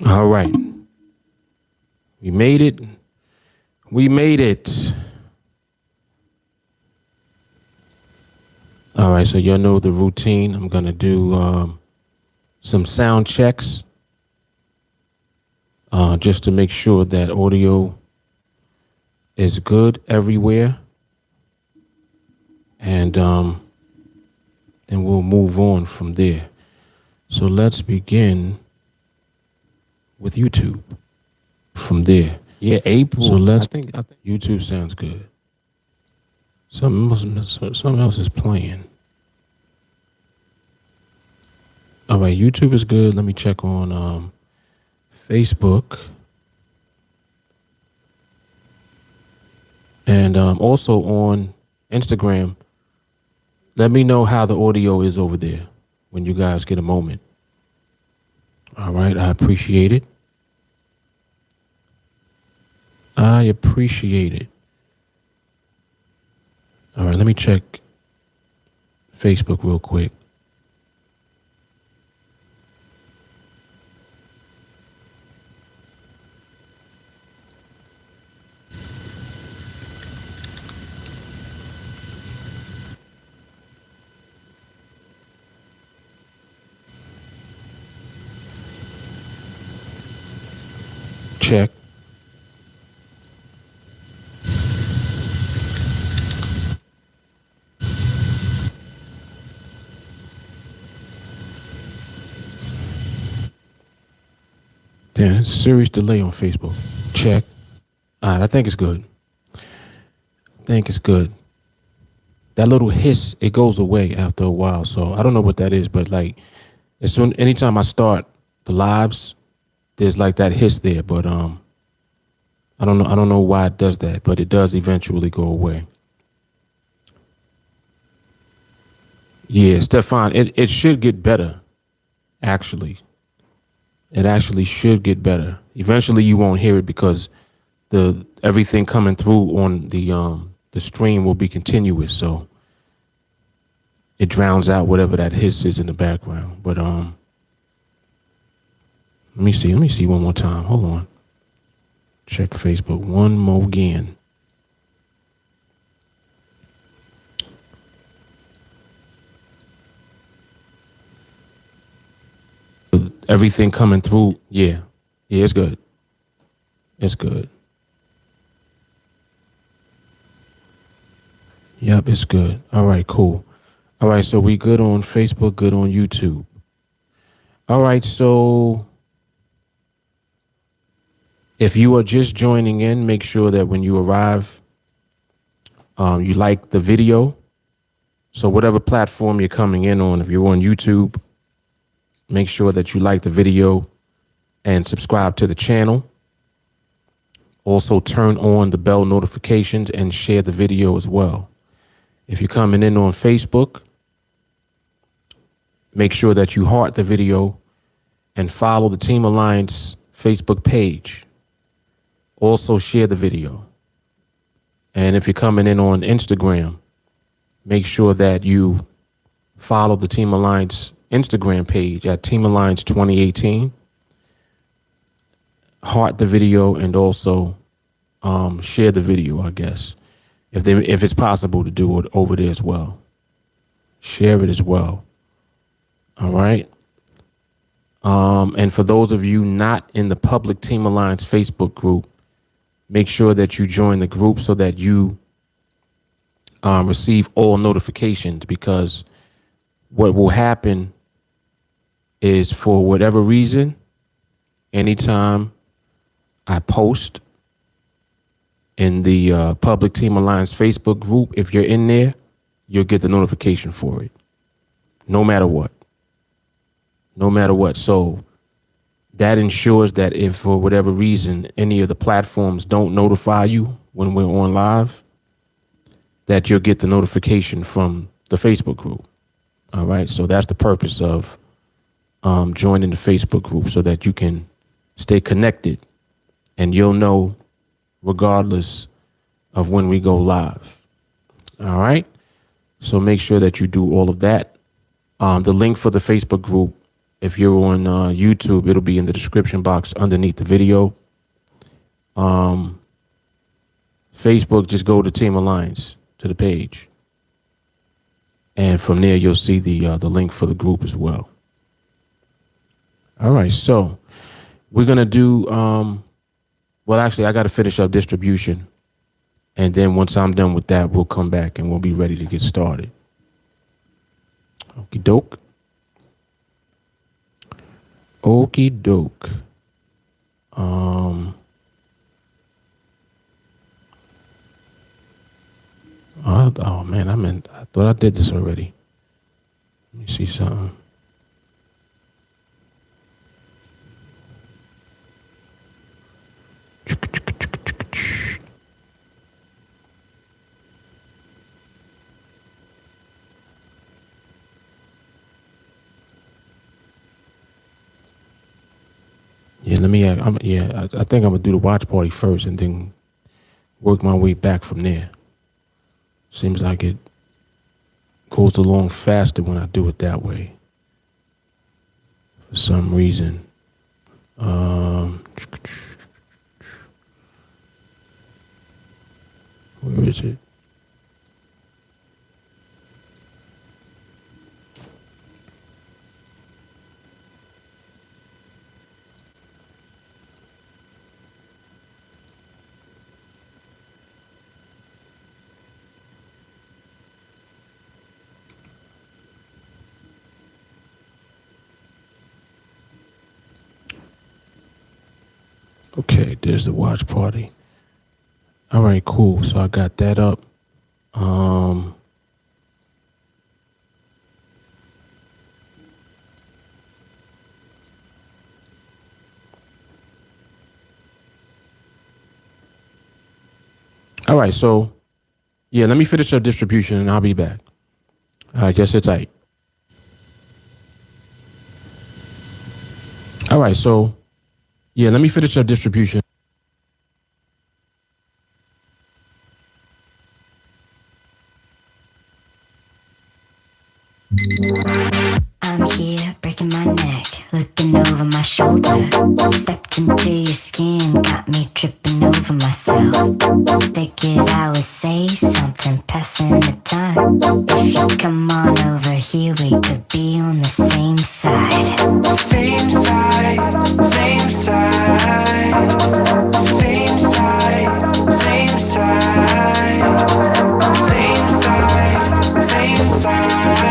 All right. We made it. We made it. All right. So y'all know the routine. I'm going to do some sound checks just to make sure that audio is good everywhere. And then we'll move on from there. So let's begin with YouTube from there. Yeah, April. So let's I think YouTube sounds good. Something else is playing. All right, YouTube is good. Let me check on Facebook. And also on Instagram. Let me know how the audio is over there when you guys get a moment. All right, I appreciate it. I appreciate it. All right, let me check Facebook real quick. Check. Damn, it's a serious delay on Facebook. Check. All right, I think it's good. That little hiss, it goes away after a while. So I don't know what that is, but like anytime I start the lives, there's like that hiss there. But I don't know why it does that, but it does eventually go away. Yeah, Stefan, it should get better, actually. It actually should get better. Eventually you won't hear it because everything coming through on the stream will be continuous, so it drowns out whatever that hiss is in the background. But let me see one more time. Hold on. Check Facebook one more again. Everything coming through, yeah, it's good. It's good. Yep, it's good. All right, cool. All right, so we good on Facebook, good on YouTube. All right, so if you are just joining in, make sure that when you arrive, you like the video. So whatever platform you're coming in on, if you're on YouTube, make sure that you like the video and subscribe to the channel. Also turn on the bell notifications and share the video as well. If you're coming in on Facebook, make sure that you heart the video and follow the TeamAlliance Facebook page. Also share the video. And if you're coming in on Instagram, make sure that you follow the TeamAlliance Instagram page at TeamAlliance 2018. Heart the video and also share the video, I guess. If it's possible to do it over there as well. Share it as well. All right. And for those of you not in the public TeamAlliance Facebook group, make sure that you join the group so that you receive all notifications, because what will happen is, for whatever reason, anytime I post in the public TeamAlliance Facebook group, if you're in there, you'll get the notification for it. No matter what. No matter what. So that ensures that if for whatever reason any of the platforms don't notify you when we're on live, that you'll get the notification from the Facebook group. All right. So that's the purpose of joining the Facebook group, so that you can stay connected and you'll know regardless of when we go live. All right. So make sure that you do all of that. The link for the Facebook group If you're on YouTube, it'll be in the description box underneath the video. Facebook, just go to TeamAlliance to the page, and from there you'll see the link for the group as well. All right, so we're gonna do. Well, actually, I got to finish up distribution, and then once I'm done with that, we'll come back and we'll be ready to get started. Okie doke. Okie doke. Oh man, I thought I did this already. Let me see something. Yeah, let me. I think I'm gonna do the watch party first, and then work my way back from there. Seems like it goes along faster when I do it that way. For some reason. Where is it? Okay, there's the watch party. All right, cool. So I got that up. All right, so yeah, let me finish up distribution and I'll be back. All right, just sit tight. All right, so yeah, let me finish up distribution. I'm here breaking my neck, looking over my shoulder. Stepped into your skin, got me tripping over myself. Figured I would say something, passing the time. If you come on over here, we could be on the same side. Same side, same side, same side, same side, same side, same side,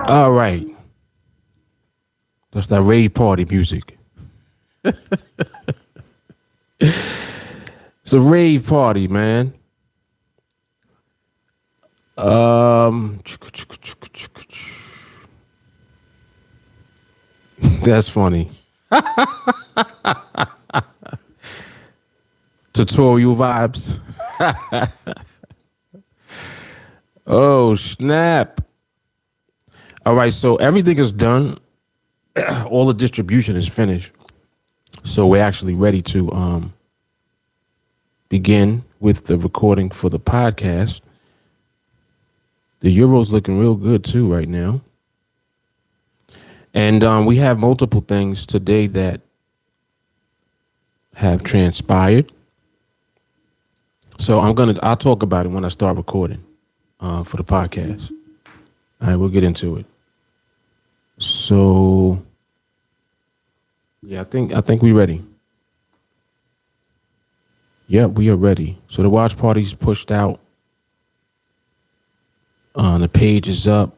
All right. That's that rave party music. It's a rave party, man. That's funny. Tutorial vibes. Oh, snap. All right, so everything is done. All the distribution is finished. So we're actually ready to begin with the recording for the podcast. The Euro's looking real good too right now. And we have multiple things today that have transpired. So I'll talk about it when I start recording for the podcast. All right, we'll get into it. So yeah, I think we're ready. Yeah, we are ready. So the watch party's pushed out. The page is up.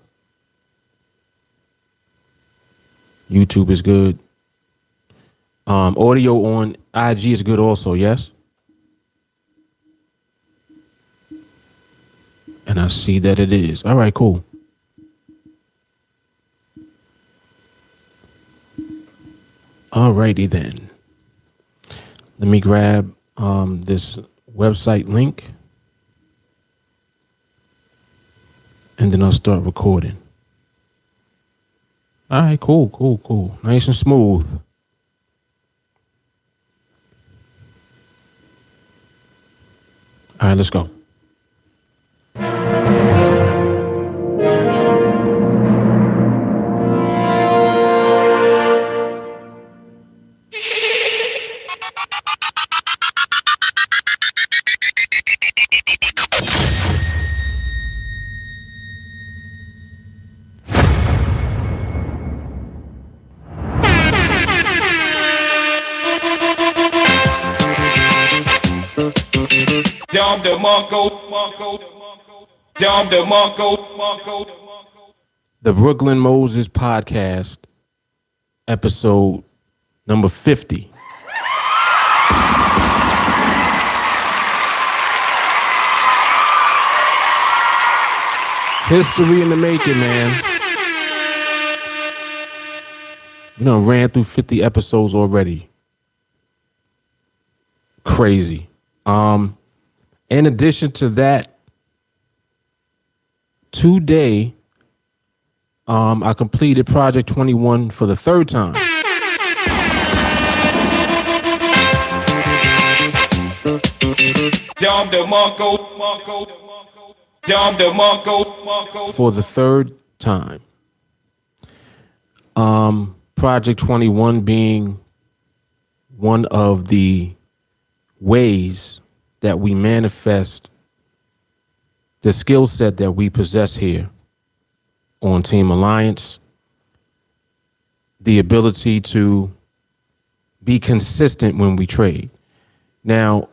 YouTube is good. Audio on IG is good also, yes? And I see that it is. All right, cool. All righty then. Let me grab this website link. And then I'll start recording. All right, cool. Nice and smooth. All right, let's go. The Brooklyn Moses Podcast, episode number 50. History in the making, man. We done ran through 50 episodes already. Crazy. In addition to that, today, I completed Project 21 for the third time. For the third time. Project 21 being one of the ways that we manifest the skill set that we possess here on TeamAlliance, the ability to be consistent when we trade. Now,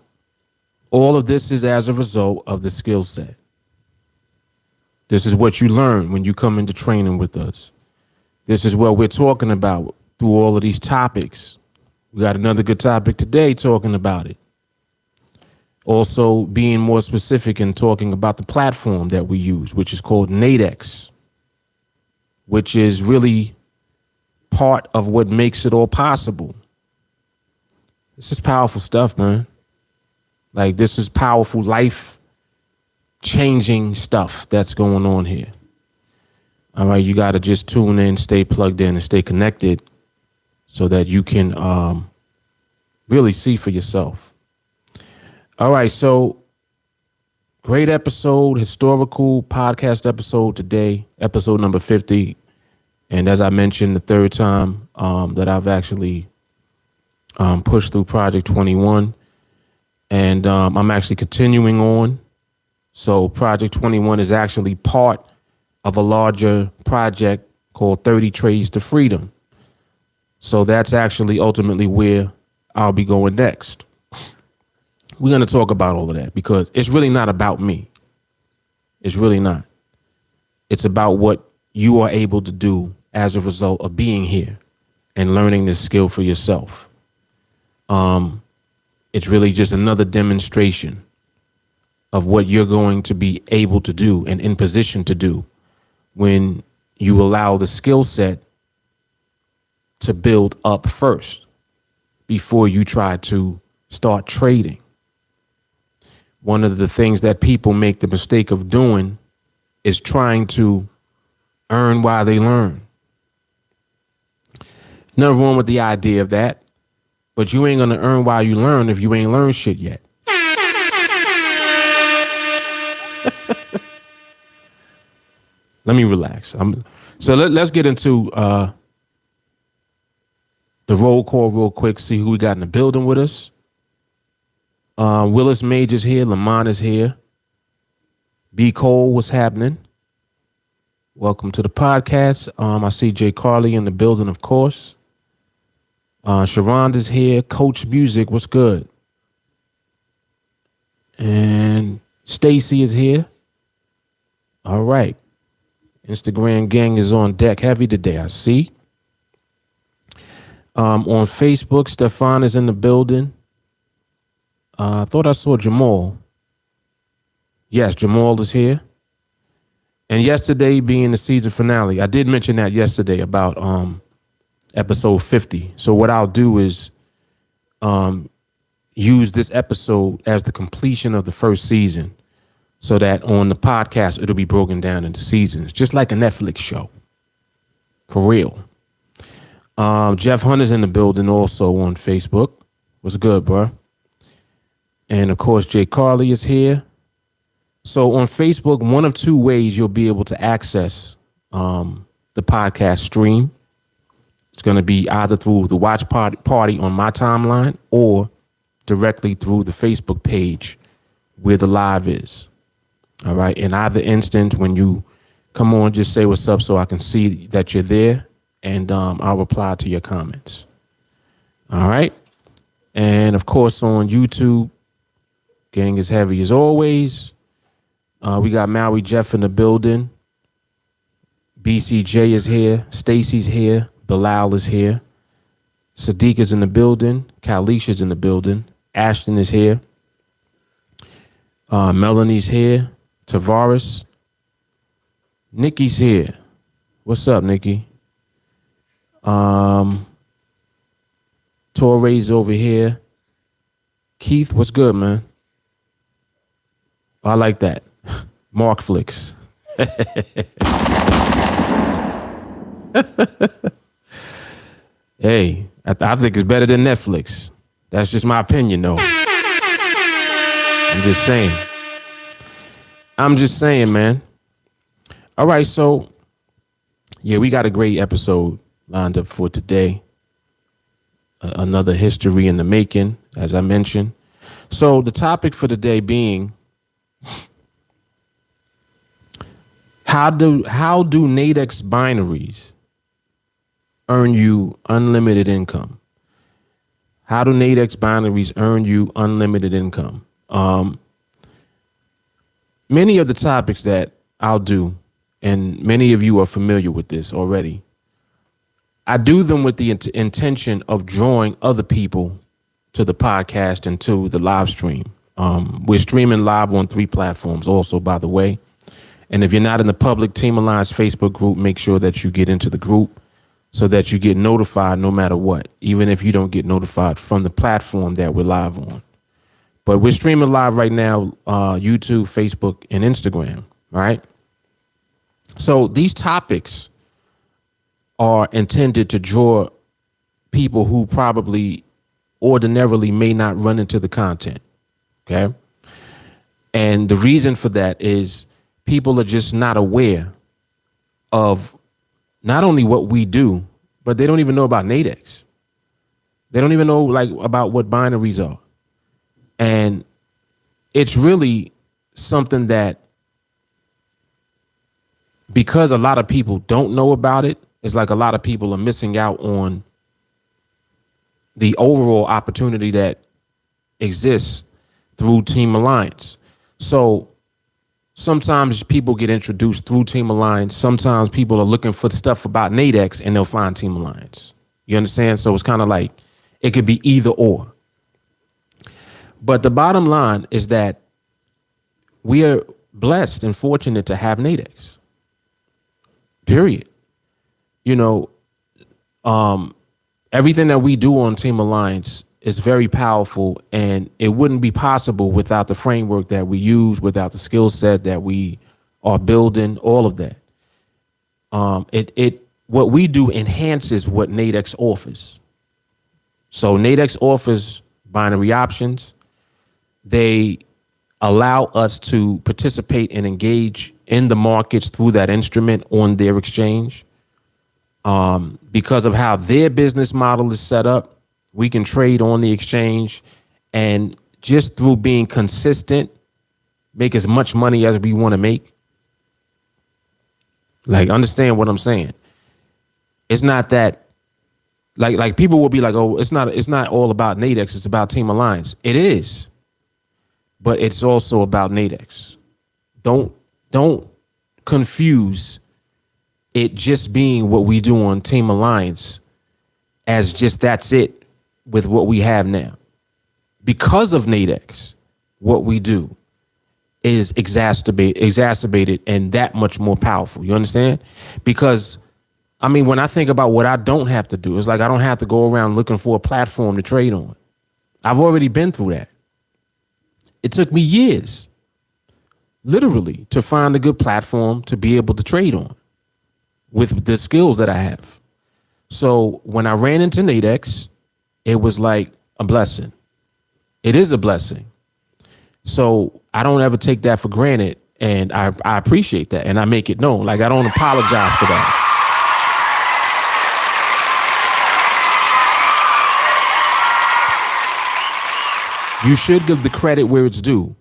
all of this is as a result of the skill set. This is what you learn when you come into training with us. This is what we're talking about through all of these topics. We got another good topic today talking about it. Also being more specific and talking about the platform that we use, which is called NADEX, which is really part of what makes it all possible. This is powerful stuff, man. Like, this is powerful, life-changing stuff that's going on here. All right, you got to just tune in, stay plugged in, and stay connected so that you can really see for yourself. All right, so great episode, historical podcast episode today, episode number 50. And as I mentioned, the third time that I've actually pushed through Project 21. And I'm actually continuing on. So Project 21 is actually part of a larger project called 30 Trades to Freedom. So that's actually ultimately where I'll be going next. We're going to talk about all of that because it's really not about me. It's really not. It's about what you are able to do as a result of being here and learning this skill for yourself. It's really just another demonstration of what you're going to be able to do and in position to do when you allow the skill set to build up first before you try to start trading. One of the things that people make the mistake of doing is trying to earn while they learn. Nothing wrong with the idea of that, but you ain't gonna earn while you learn if you ain't learned shit yet. Let me relax. So let's get into the roll call real quick, see who we got in the building with us. Willis Major's here. Lamont is here. B. Cole, what's happening? Welcome to the podcast. I see Jay Carly in the building, of course. Sharonda's here. Coach Music, what's good? And Stacy is here. All right. Instagram gang is on deck heavy today, I see. On Facebook, Stefan is in the building. I thought I saw Jamal. Yes, Jamal is here. And yesterday being the season finale, I did mention that yesterday about episode 50. So what I'll do is use this episode as the completion of the first season so that on the podcast, it'll be broken down into seasons, just like a Netflix show. For real. Jeff Hunter's in the building also on Facebook. What's good, bro? And of course, Jay Carly is here. So on Facebook, one of two ways you'll be able to access the podcast stream. It's going to be either through the watch party on my timeline or directly through the Facebook page where the live is. All right. In either instance, when you come on, just say what's up so I can see that you're there, and I'll reply to your comments. All right. And of course, on YouTube, gang is heavy as always. We got Maui Jeff in the building. BCJ is here. Stacy's here. Bilal is here. Sadiq is in the building. Kalish is in the building. Ashton is here. Melanie's here. Tavares. Nikki's here. What's up, Nikki? Torrey's over here. Keith, what's good, man? I like that. Mark Flicks. Hey, I think it's better than Netflix. That's just my opinion, though. I'm just saying, man. All right, so, yeah, we got a great episode lined up for today. Another history in the making, as I mentioned. So the topic for today being, how do NADEX binaries earn you unlimited income? How do NADEX binaries earn you unlimited income? Many of the topics that I'll do, and many of you are familiar with this already, I do them with the intention of drawing other people to the podcast and to the live stream. We're streaming live on 3 platforms also, by the way. And if you're not in the public TeamAlliance Facebook group, make sure that you get into the group so that you get notified no matter what, even if you don't get notified from the platform that we're live on. But we're streaming live right now, YouTube, Facebook, and Instagram, all right? So these topics are intended to draw people who probably ordinarily may not run into the content, okay? And the reason for that is people are just not aware of not only what we do, but they don't even know about NADEX. They don't even know like about what binaries are. And it's really something that, because a lot of people don't know about it, it's like a lot of people are missing out on the overall opportunity that exists through TeamAlliance. So sometimes people get introduced through TeamAlliance. Sometimes people are looking for stuff about NADEX and they'll find TeamAlliance. You understand? So it's kind of like it could be either or. But the bottom line is that we are blessed and fortunate to have NADEX. Period. You know, everything that we do on TeamAlliance is very powerful, and it wouldn't be possible without the framework that we use, without the skill set that we are building, all of that. What we do enhances what NADEX offers. So NADEX offers binary options. They allow us to participate and engage in the markets through that instrument on their exchange. Because of how their business model is set up, we can trade on the exchange, and just through being consistent, make as much money as we want to make. Like, understand what I'm saying. It's not that like people will be like, oh, it's not all about NADEX, it's about TeamAlliance. It is. But it's also about NADEX. Don't confuse it just being what we do on TeamAlliance as just that's it with what we have now. Because of NADEX, what we do is exacerbated and that much more powerful. You understand? Because I mean, when I think about what I don't have to do, it's like I don't have to go around looking for a platform to trade on. I've already been through that. It took me years, literally, to find a good platform to be able to trade on with the skills that I have. So when I ran into NADEX, it was like a blessing. It is a blessing. So I don't ever take that for granted, and I appreciate that, and I make it known. Like, I don't apologize for that. You should give the credit where it's due.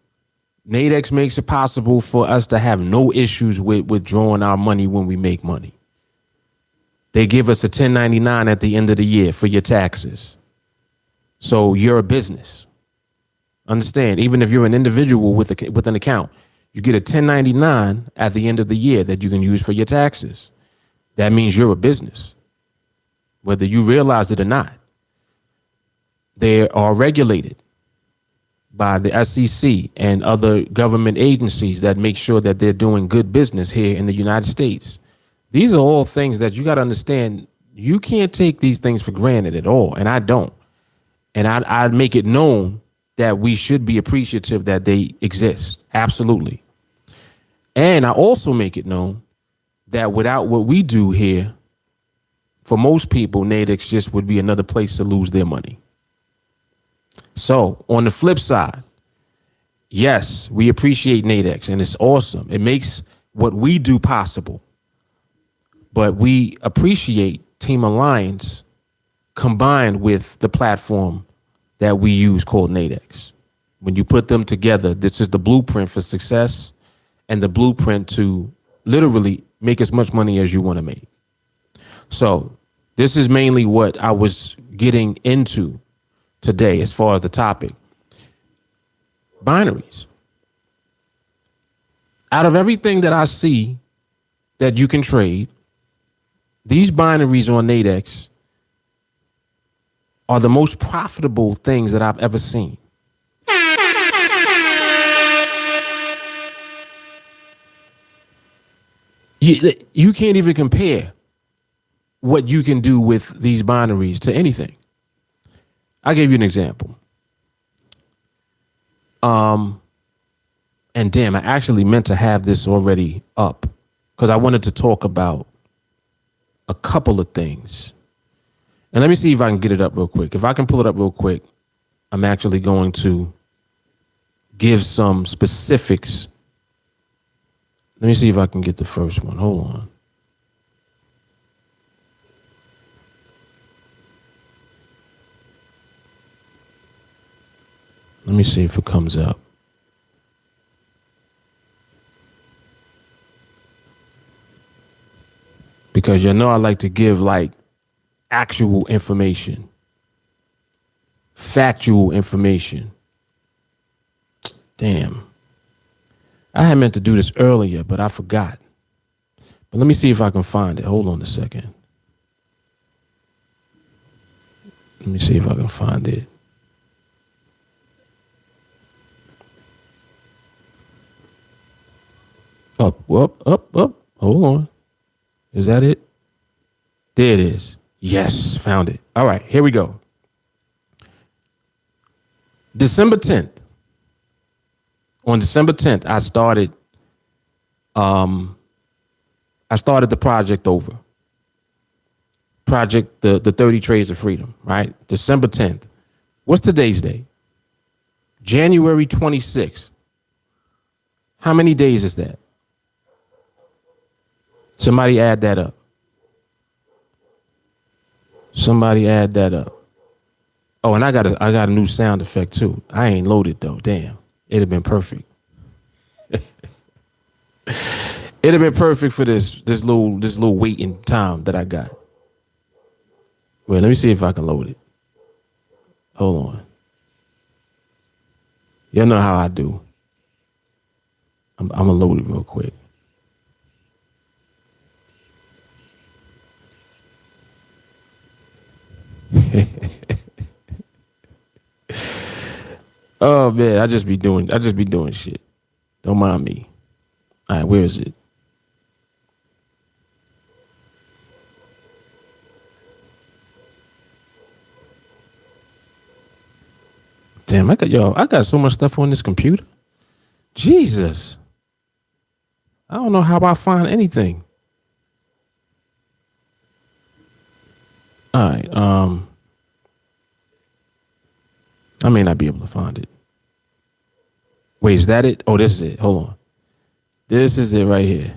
NADEX makes it possible for us to have no issues with withdrawing our money when we make money. They give us a 1099 at the end of the year for your taxes. So you're a business. Understand, even if you're an individual with an account, you get a 1099 at the end of the year that you can use for your taxes. That means you're a business, whether you realize it or not. They are regulated by the SEC and other government agencies that make sure that they're doing good business here in the United States. These are all things that you got to understand. You can't take these things for granted at all, and I don't. And I'd make it known that we should be appreciative that they exist. Absolutely. And I also make it known that without what we do here, for most people, NADEX just would be another place to lose their money. So on the flip side, yes, we appreciate NADEX and it's awesome. It makes what we do possible. But we appreciate TeamAlliance combined with the platform that we use called NADEX. When you put them together, this is the blueprint for success and the blueprint to literally make as much money as you want to make. So this is mainly what I was getting into today as far as the topic. Binaries. Out of everything that I see that you can trade, these binaries on NADEX are the most profitable things that I've ever seen. You can't even compare what you can do with these binaries to anything. I'll give you an example. And damn, I actually meant to have this already up because I wanted to talk about a couple of things. And let me see if I can get it up real quick. If I can pull it up real quick, I'm actually going to give some specifics. Let me see if I can get the first one. Hold on. Let me see if it comes up. Because you know I like to give like actual information, factual information. Damn. I had meant to do this earlier, but I forgot. But let me see if I can find it. Hold on a second. Let me see if I can find it. Up, up, up, up. Hold on. Is that it? There it is. Yes, found it. All right, here we go. December 10th. On December 10th, I started the project over. Project the 30 Trades of Freedom, right? December 10th. What's today's date? January 26th. How many days is that? Somebody add that up. Somebody add that up. Oh, and I got a new sound effect too. I ain't loaded though. Damn. It'd have been perfect. It'd have been perfect for this little waiting time that I got. Wait, let me see if I can load it. Hold on. Y'all know how I do. I'm gonna load it real quick. Oh man, I just be doing shit. Don't mind me. All right, where is it? Damn, I got so much stuff on this computer. Jesus. I don't know how I find anything. All right, I may not be able to find it. Wait, is that it? Oh, this is it. Hold on. This is it right here.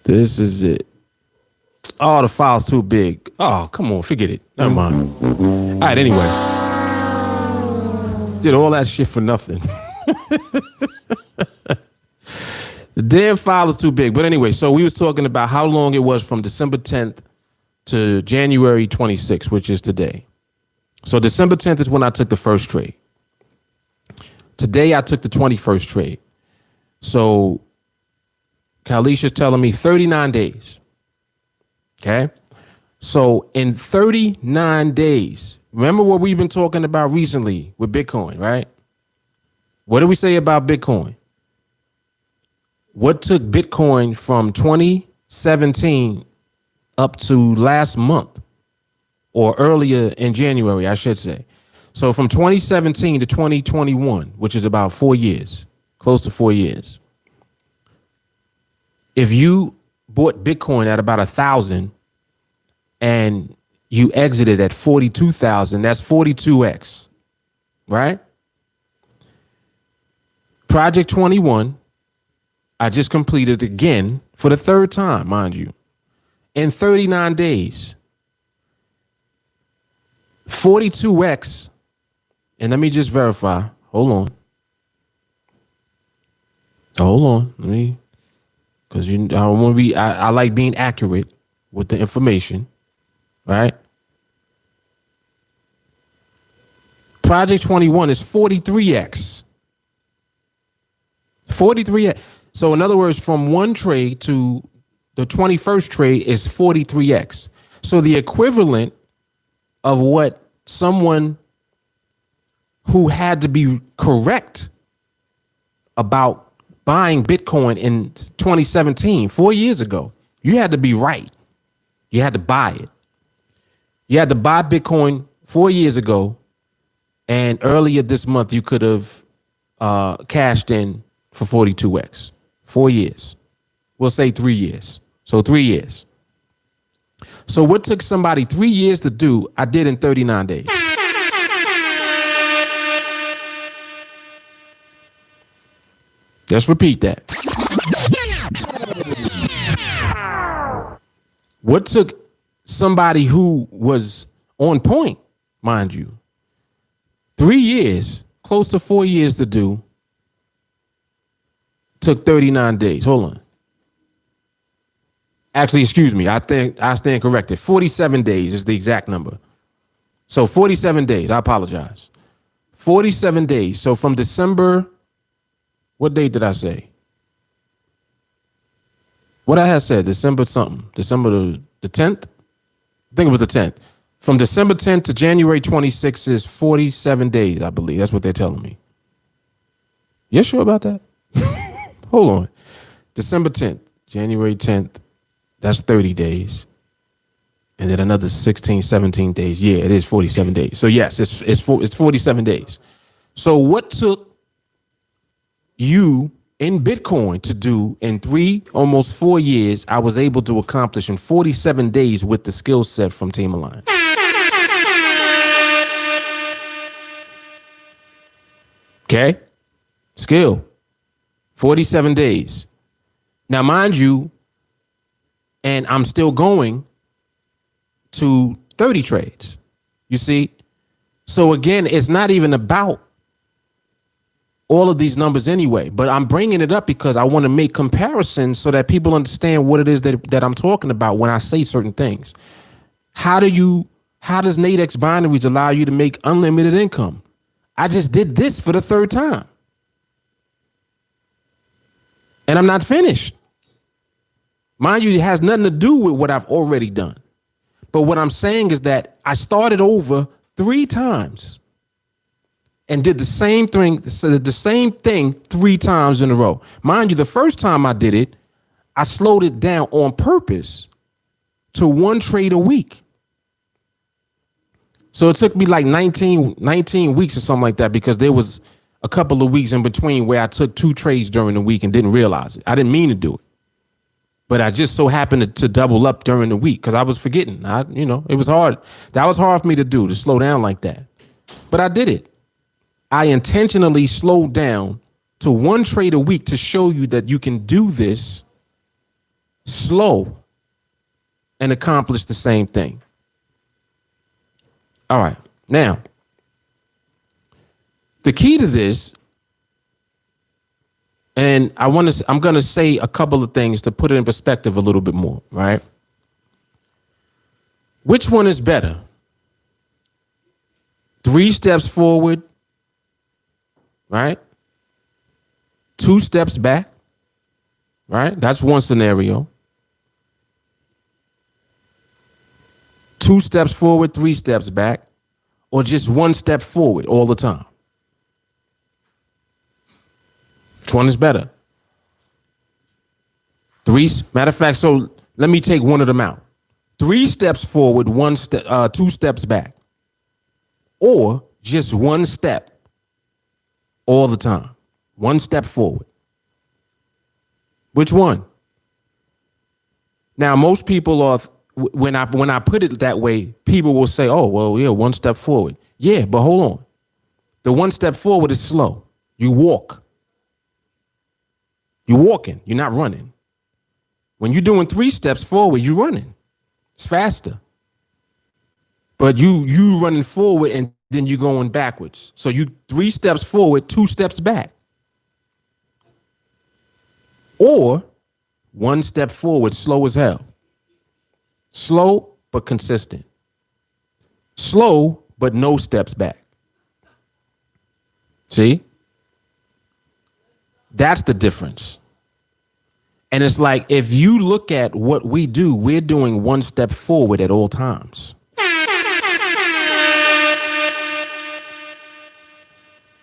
This is it. Oh, the file's too big. Oh, come on, forget it. Never mind. All right, anyway. Did all that shit for nothing. The damn file is too big. But anyway, so we was talking about how long it was from December 10th to January 26th, which is today. So December 10th is when I took the first trade. Today I took the 21st trade. So Kalisha's telling me 39 days. Okay. So in 39 days, remember what we've been talking about recently with Bitcoin, right? What did we say about Bitcoin? What took Bitcoin from 2017 up to last month or earlier in January, I should say. So from 2017 to 2021, which is about 4 years, close to 4 years. If you bought Bitcoin at about 1,000 and you exited at 42,000, that's 42x, right? Project 21, I just completed again for the third time, mind you, in 39 days. 42x, and let me just verify. Hold on. Let me, because I don't want to be. I like being accurate with the information, right? Project 21 is 43x. 43x. So in other words, from one trade to the 21st trade is 43x. So the equivalent of what someone who had to be correct about buying Bitcoin in 2017, 4 years ago, you had to be right. You had to buy it. You had to buy Bitcoin 4 years ago, and earlier this month you could have cashed in for 42x. 4 years. We'll say 3 years. So 3 years. So what took somebody 3 years to do, I did in 39 days. Let's repeat that. What took somebody who was on point, mind you, 3 years, close to 4 years to do, took 39 days. Hold on. Actually, excuse me. I stand corrected. 47 days is the exact number. So 47 days. I apologize. 47 days. So from December, what date did I say? What I had said, December something. December the 10th? I think it was the 10th. From December 10th to January 26th is 47 days, I believe. That's what they're telling me. You sure about that? Hold on. December 10th, January 10th, that's 30 days. And then another 16, 17 days. Yeah, it is 47 days. So yes, it's 47 days. So what took you in Bitcoin to do in almost 4 years, I was able to accomplish in 47 days with the skill set from TeamAlliance. Okay? Skill. 47 days. Now, mind you, and I'm still going to 30 trades. You see? So again, it's not even about all of these numbers anyway, but I'm bringing it up because I want to make comparisons so that people understand what it is that I'm talking about when I say certain things. How does NADEX Binaries allow you to make unlimited income? I just did this for the third time. And I'm not finished. Mind you, it has nothing to do with what I've already done. But what I'm saying is that I started over 3 times and did the same thing 3 times in a row. Mind you, the first time I did it, I slowed it down on purpose to 1 trade a week. So it took me like 19 weeks or something like that because there was a couple of weeks in between where I took 2 trades during the week and didn't realize it. I didn't mean to do it. But I just so happened to double up during the week because I was forgetting. It was hard. That was hard for me to do, to slow down like that. But I did it. I intentionally slowed down to 1 trade a week to show you that you can do this slow and accomplish the same thing. All right. Now, the key to this, and I'm going to say a couple of things to put it in perspective a little bit more, right? Which one is better? 3 steps forward, right? 2 steps back, right? That's one scenario. 2 steps forward, 3 steps back, or just 1 step forward all the time. Which one is better? Matter of fact, so let me take one of them out. 3 steps forward, 2 steps back, or just 1 step all the time. 1 step forward. Which one? Now, most people are, when I put it that way, people will say, oh, well, yeah, 1 step forward. Yeah, but hold on. The 1 step forward is slow. You walk. You're walking. You're not running. When you're doing 3 steps forward, you're running. It's faster. But you running forward and then you're going backwards. So you 3 steps forward, 2 steps back. Or 1 step forward, slow as hell. Slow but consistent. Slow but no steps back. See? That's the difference. And it's like, if you look at what we do, we're doing 1 step forward at all times.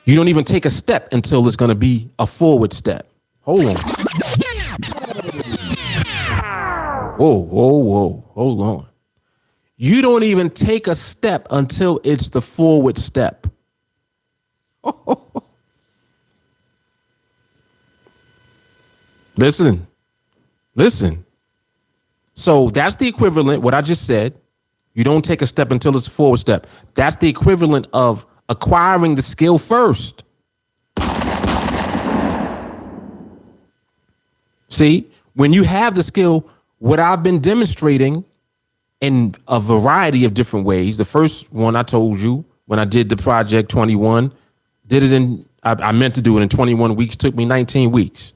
You don't even take a step until it's going to be a forward step. Hold on. Whoa. Hold on. You don't even take a step until it's the forward step. Listen. So that's the equivalent, what I just said. You don't take a step until it's a forward step. That's the equivalent of acquiring the skill first. See, when you have the skill, what I've been demonstrating in a variety of different ways. The first one I told you when I did the project 21, I meant to do it in 21 weeks, took me 19 weeks.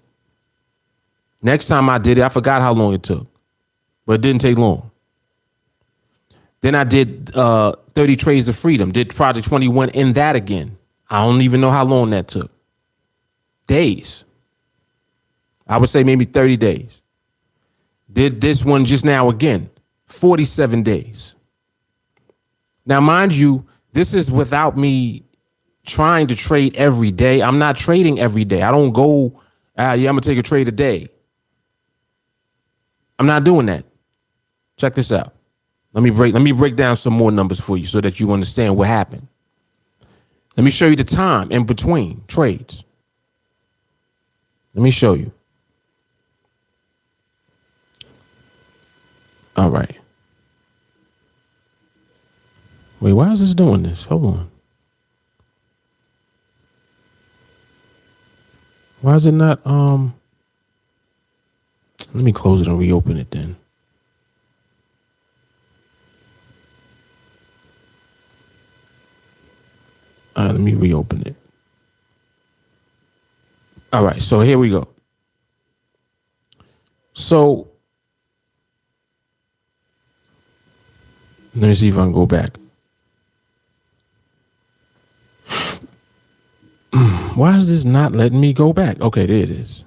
Next time I did it, I forgot how long it took, but it didn't take long. Then I did 30 Trades of Freedom, did Project 21 in that again. I don't even know how long that took. Days. I would say maybe 30 days. Did this one just now again, 47 days. Now, mind you, this is without me trying to trade every day. I'm not trading every day. I don't go, yeah, I'm gonna take a trade a day. I'm not doing that. Check this out. Let me break down some more numbers for you so that you understand what happened. Let me show you the time in between trades. Let me show you. All right. Wait, why is this doing this? Hold on. Why is it not, let me close it and reopen it then. All right, let me reopen it. All right, so here we go. So, let me see if I can go back. Why is this not letting me go back? Okay, there it is.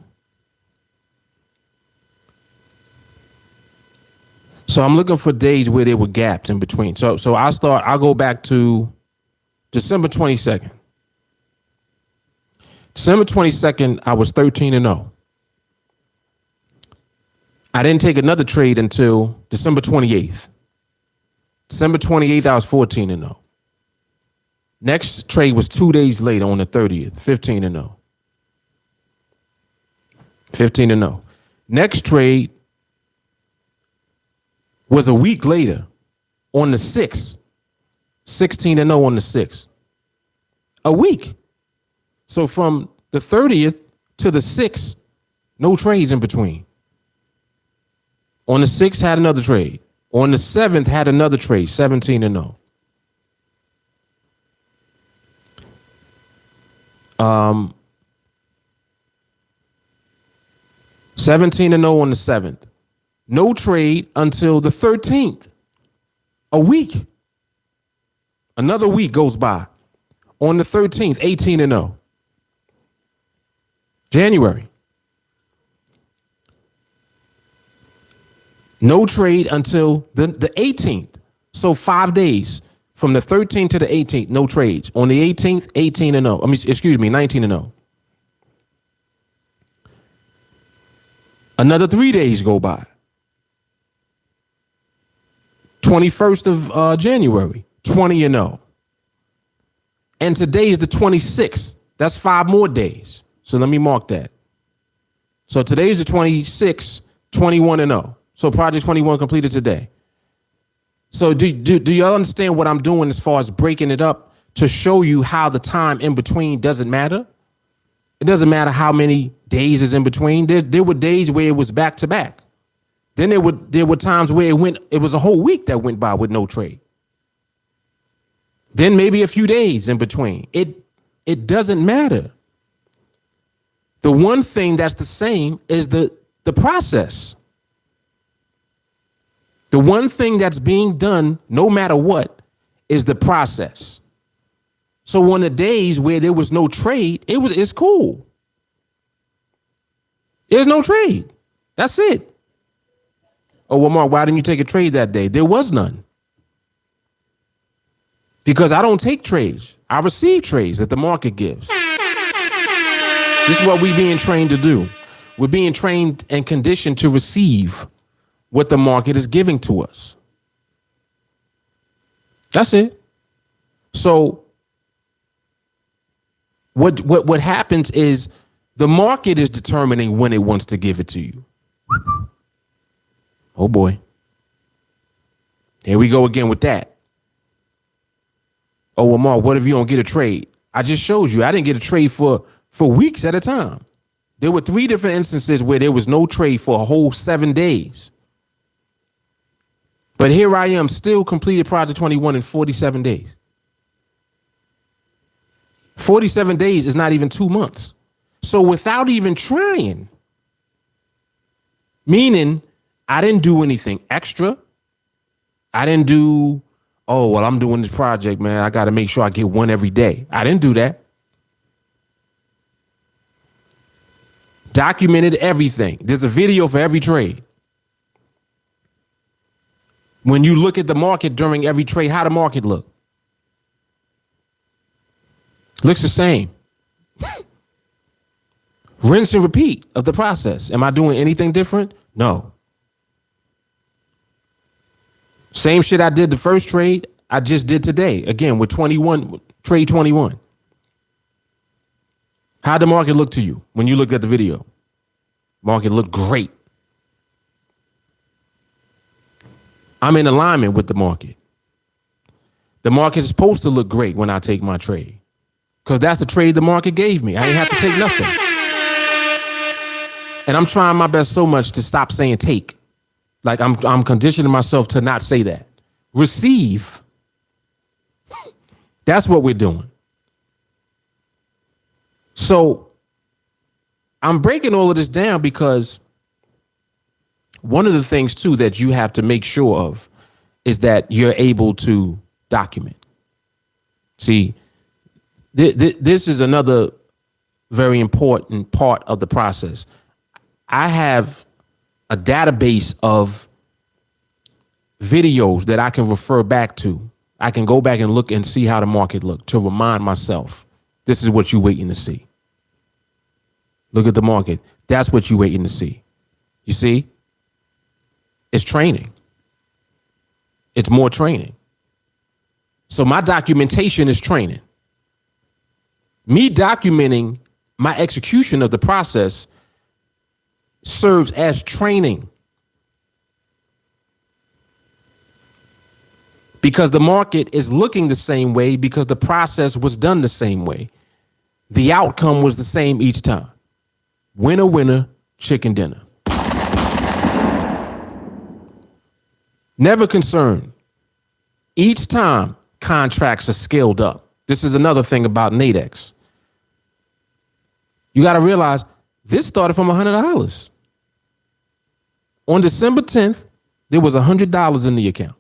So I'm looking for days where there were gaps in between. So I'll go back to December 22nd. December 22nd, I was 13-0. I didn't take another trade until December 28th. December 28th, I was 14-0. Next trade was 2 days later on the 30th, 15-0. 15-0. Next trade was a week later on the 6th, 16-0 on the 6th. A week. So from the 30th to the 6th, no trades in between. On the 6th, had another trade. On the 7th, had another trade, 17-0. 17-0 on the 7th. No trade until the 13th. A week. Another week goes by. On the 13th, 18-0. January. No trade until the 18th. So 5 days. From the 13th to the 18th, no trades. On the 18th, 18-0. 19-0. Another 3 days go by. 21st of January, 20-0. And today is the 26th. That's 5 more days. So let me mark that. So today is the 26th, 21-0. So Project 21 completed today. So do y'all understand what I'm doing as far as breaking it up to show you how the time in between doesn't matter? It doesn't matter how many days is in between. There were days where it was back to back. Then there were times where it was a whole week that went by with no trade. Then maybe a few days in between. It doesn't matter. The one thing that's the same is the process. The one thing that's being done, no matter what, is the process. So on the days where there was no trade, it's cool. There's no trade. That's it. Oh, well, Mark, why didn't you take a trade that day? There was none. Because I don't take trades. I receive trades that the market gives. This is what we're being trained to do. We're being trained and conditioned to receive what the market is giving to us. That's it. So what happens is the market is determining when it wants to give it to you. Oh boy. Here we go again with that. Oh, well, Mark, what if you don't get a trade? I just showed you I didn't get a trade for weeks at a time. There were 3 different instances where there was no trade for a whole 7 days. But here I am, still completed Project 21 in 47 days. 47 days is not even 2 months. So without even trying, meaning I didn't do anything extra. I didn't do, oh, well, I'm doing this project, man. I got to make sure I get one every day. I didn't do that. Documented everything. There's a video for every trade. When you look at the market during every trade, how the market look? Looks the same. Rinse and repeat of the process. Am I doing anything different? No. Same shit I did the first trade, I just did today. Again, with trade 21. How'd the market look to you when you looked at the video? Market looked great. I'm in alignment with the market. The market is supposed to look great when I take my trade, because that's the trade the market gave me. I ain't have to take nothing. And I'm trying my best so much to stop saying take. Like I'm conditioning myself to not say that. Receive. That's what we're doing. So I'm breaking all of this down because one of the things too that you have to make sure of is that you're able to document. See, this is another very important part of the process. I have a database of videos that I can refer back to. I can go back and look and see how the market looked to remind myself, this is what you're waiting to see. Look at the market. That's what you're waiting to see. You see? It's training. It's more training. So my documentation is training. Me documenting my execution of the process serves as training. Because the market is looking the same way because the process was done the same way. The outcome was the same each time. Winner, winner, chicken dinner. Never concerned. Each time contracts are scaled up. This is another thing about NADEX. You got to realize this started from $100. On December 10th, there was $100 in the account.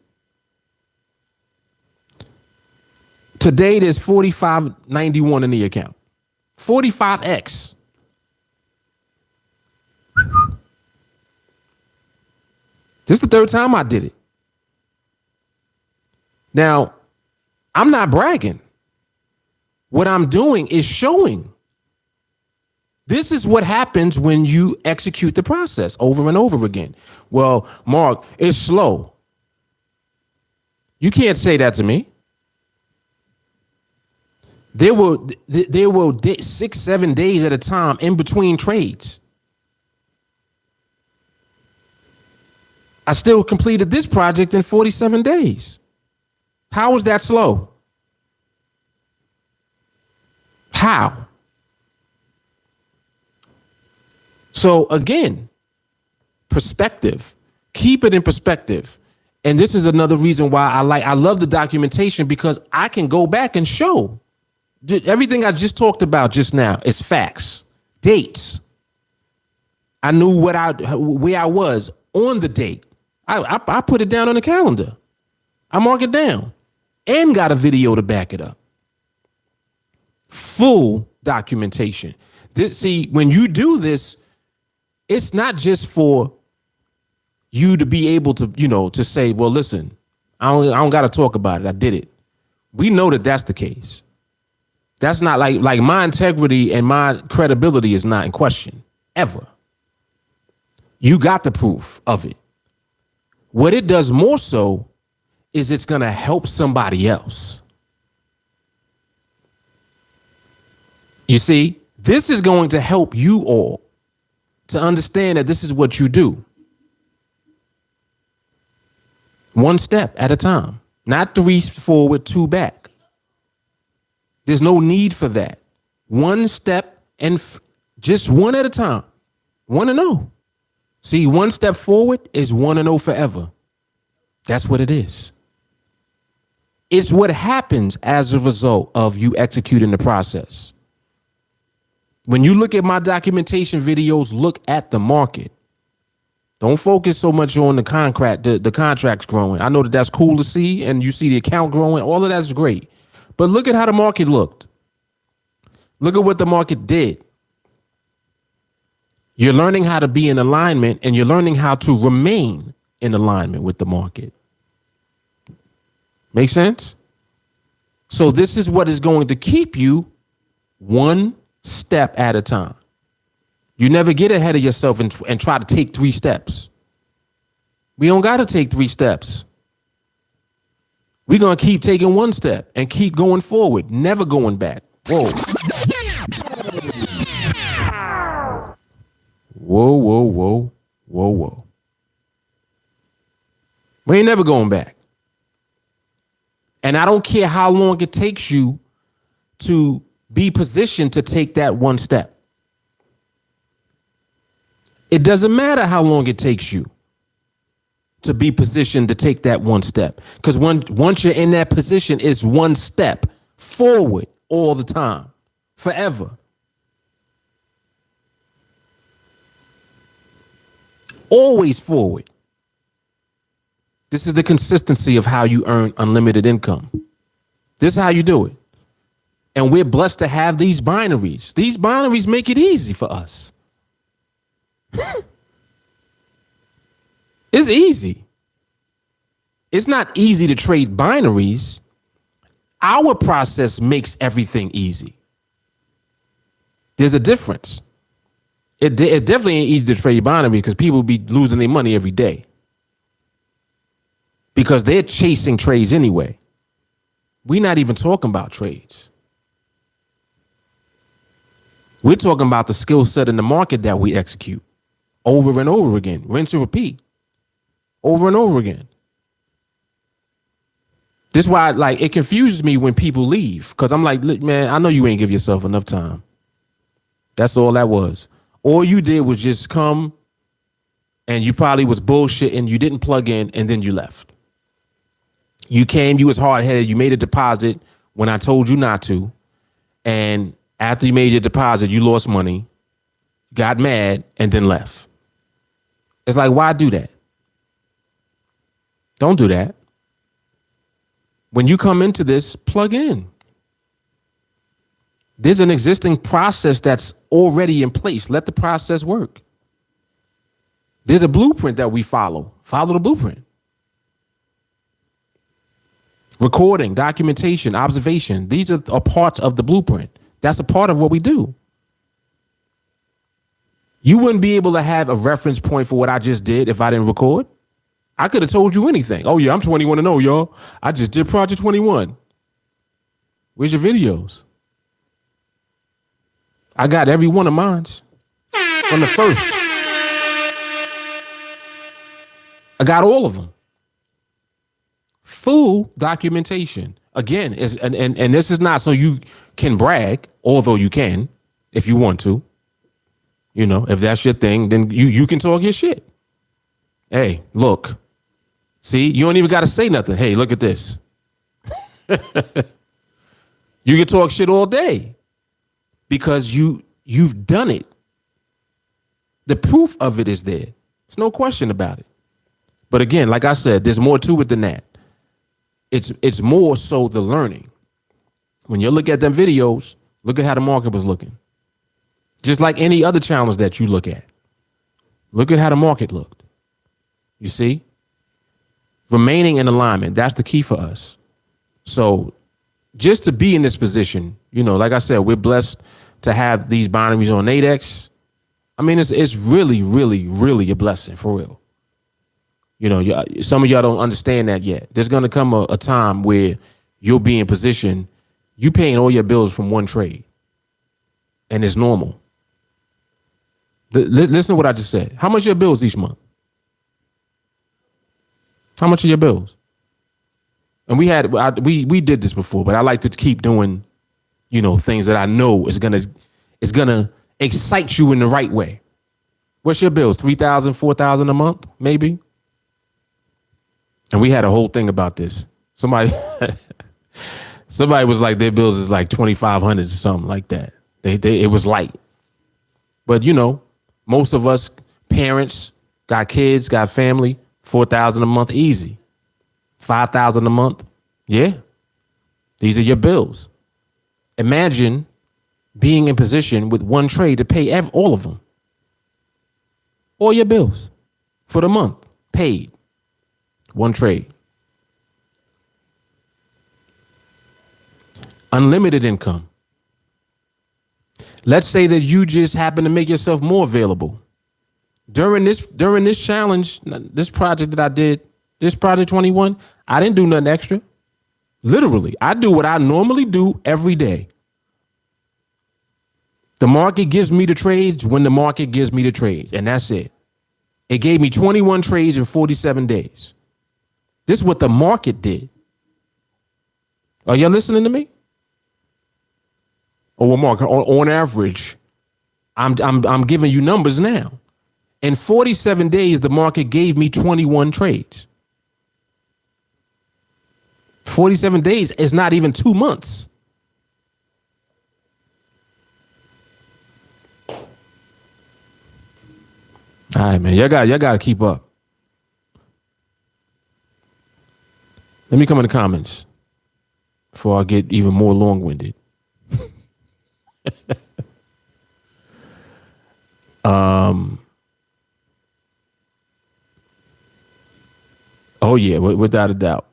Today, there's $45.91 in the account. 45x. This is the third time I did it. Now, I'm not bragging. What I'm doing is showing. This is what happens when you execute the process over and over again. Well, Mark, it's slow. You can't say that to me. There were 6-7 days at a time in between trades. I still completed this project in 47 days. How was that slow? How? So again, perspective. Keep it in perspective. And this is another reason why I love the documentation, because I can go back and show everything I just talked about just now is facts, dates. I knew where I was on the date. I put it down on the calendar. I mark it down and got a video to back it up. Full documentation. When you do this, it's not just for you to be able to, to say, well, listen, I don't got to talk about it. I did it. We know that that's the case. That's not like my integrity and my credibility is not in question ever. You got the proof of it. What it does more so is it's going to help somebody else. You see, this is going to help you all to understand that this is what you do. One step at a time, not 3 forward, 2 back. There's no need for that. One step and just one at a time. 1-0. See, 1 step forward is 1-0 forever. That's what it is. It's what happens as a result of you executing the process. When you look at my documentation videos, look at the market. Don't focus so much on the contracts growing. I know that that's cool to see, and you see the account growing. All of that's great. But look at how the market looked. Look at what the market did. You're learning how to be in alignment, and you're learning how to remain in alignment with the market. Make sense? So this is what is going to keep you one step at a time. You never get ahead of yourself and try to take 3 steps. We don't got to take 3 steps. We're going to keep taking 1 step and keep going forward, never going back. Whoa. Whoa, whoa, whoa, whoa, whoa. We ain't never going back. And I don't care how long it takes you to be positioned to take that 1 step. It doesn't matter how long it takes you to be positioned to take that 1 step. Because once you're in that position, it's 1 step forward all the time, forever. Always forward. This is the consistency of how you earn unlimited income. This is how you do it. And we're blessed to have these binaries. These binaries make it easy for us. It's easy. It's not easy to trade binaries. Our process makes everything easy. There's a difference. It definitely ain't easy to trade binary because people be losing their money every day. Because they're chasing trades anyway. We're not even talking about trades. We're talking about the skill set in the market that we execute over and over again, rinse and repeat, over and over again. This is why, like, it confuses me when people leave, because I'm like, look, man, I know you ain't give yourself enough time. That's all that was. All you did was just come, and you probably was bullshitting, you didn't plug in, and then you left. You came, you was hard-headed, you made a deposit when I told you not to, and after you made your deposit, you lost money, got mad, and then left. It's like, why do that? Don't do that. When you come into this, plug in. There's an existing process that's already in place. Let the process work. There's a blueprint that we follow. Follow the blueprint. Recording, documentation, observation. These are parts of the blueprint. That's a part of what we do. You wouldn't be able to have a reference point for what I just did if I didn't record. I could have told you anything. Oh, yeah, I'm 21 and 0, y'all. I just did Project 21. Where's your videos? I got every one of mine from the first. I got all of them. Full documentation. Again, and this is not so you can brag, although you can if you want to. You know, if that's your thing, then you can talk your shit. Hey, look. See, you don't even got to say nothing. Hey, look at this. You can talk shit all day because you've done it. The proof of it is there. There's no question about it. But again, like I said, there's more to it than that. It's more so the learning. When you look at them videos, look at how the market was looking. Just like any other challenge that you look at. Look at how the market looked. You see? Remaining in alignment, that's the key for us. So just to be in this position, you know, like I said, we're blessed to have these binaries on NADEX. I mean, it's really, really, really a blessing, for real. You know, some of y'all don't understand that yet. There's going to come a time where you'll be in position, you paying all your bills from one trade. And it's normal. Listen to what I just said. How much are your bills each month? How much are your bills? And we did this before, but I like to keep doing, you know, things that I know is gonna excite you in the right way. What's your bills? $3,000, $4,000 a month, maybe? And we had a whole thing about this. Somebody was like, their bills is like $2,500 or something like that. It was light. But you know, most of us parents got kids, got family. $4,000 a month, easy. $5,000 a month, yeah. These are your bills. Imagine being in position with one trade to pay all of them. All your bills for the month paid. One trade. Unlimited income. Let's say that you just happen to make yourself more available. During this challenge, this project that I did, this project 21, I didn't do nothing extra. Literally, I do what I normally do every day. The market gives me the trades when the market gives me the trades, and that's it. It gave me 21 trades in 47 days. This is what the market did. Are y'all listening to me? Or market on average, I'm giving you numbers now. In 47 days, the market gave me 21 trades. 47 days is not even 2 months. All right, man. Y'all got to keep up. Let me come in the comments before I get even more long-winded. Oh yeah, without a doubt.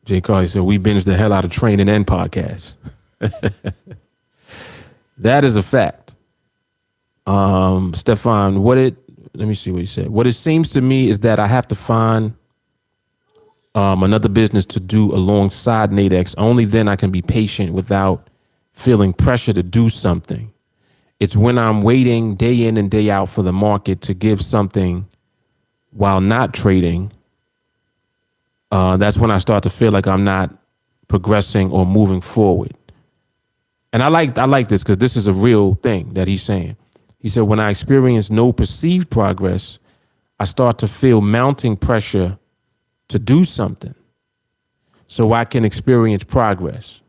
Jay Carly said we binged the hell out of training and podcasts. That is a fact. Stefan, let me see what he said. What it seems to me is that I have to find another business to do alongside NADEX. Only then I can be patient without feeling pressure to do something. It's when I'm waiting day in and day out for the market to give something while not trading. That's when I start to feel like I'm not progressing or moving forward. And I like this because this is a real thing that he's saying. He said, when I experience no perceived progress, I start to feel mounting pressure to do something so I can experience progress.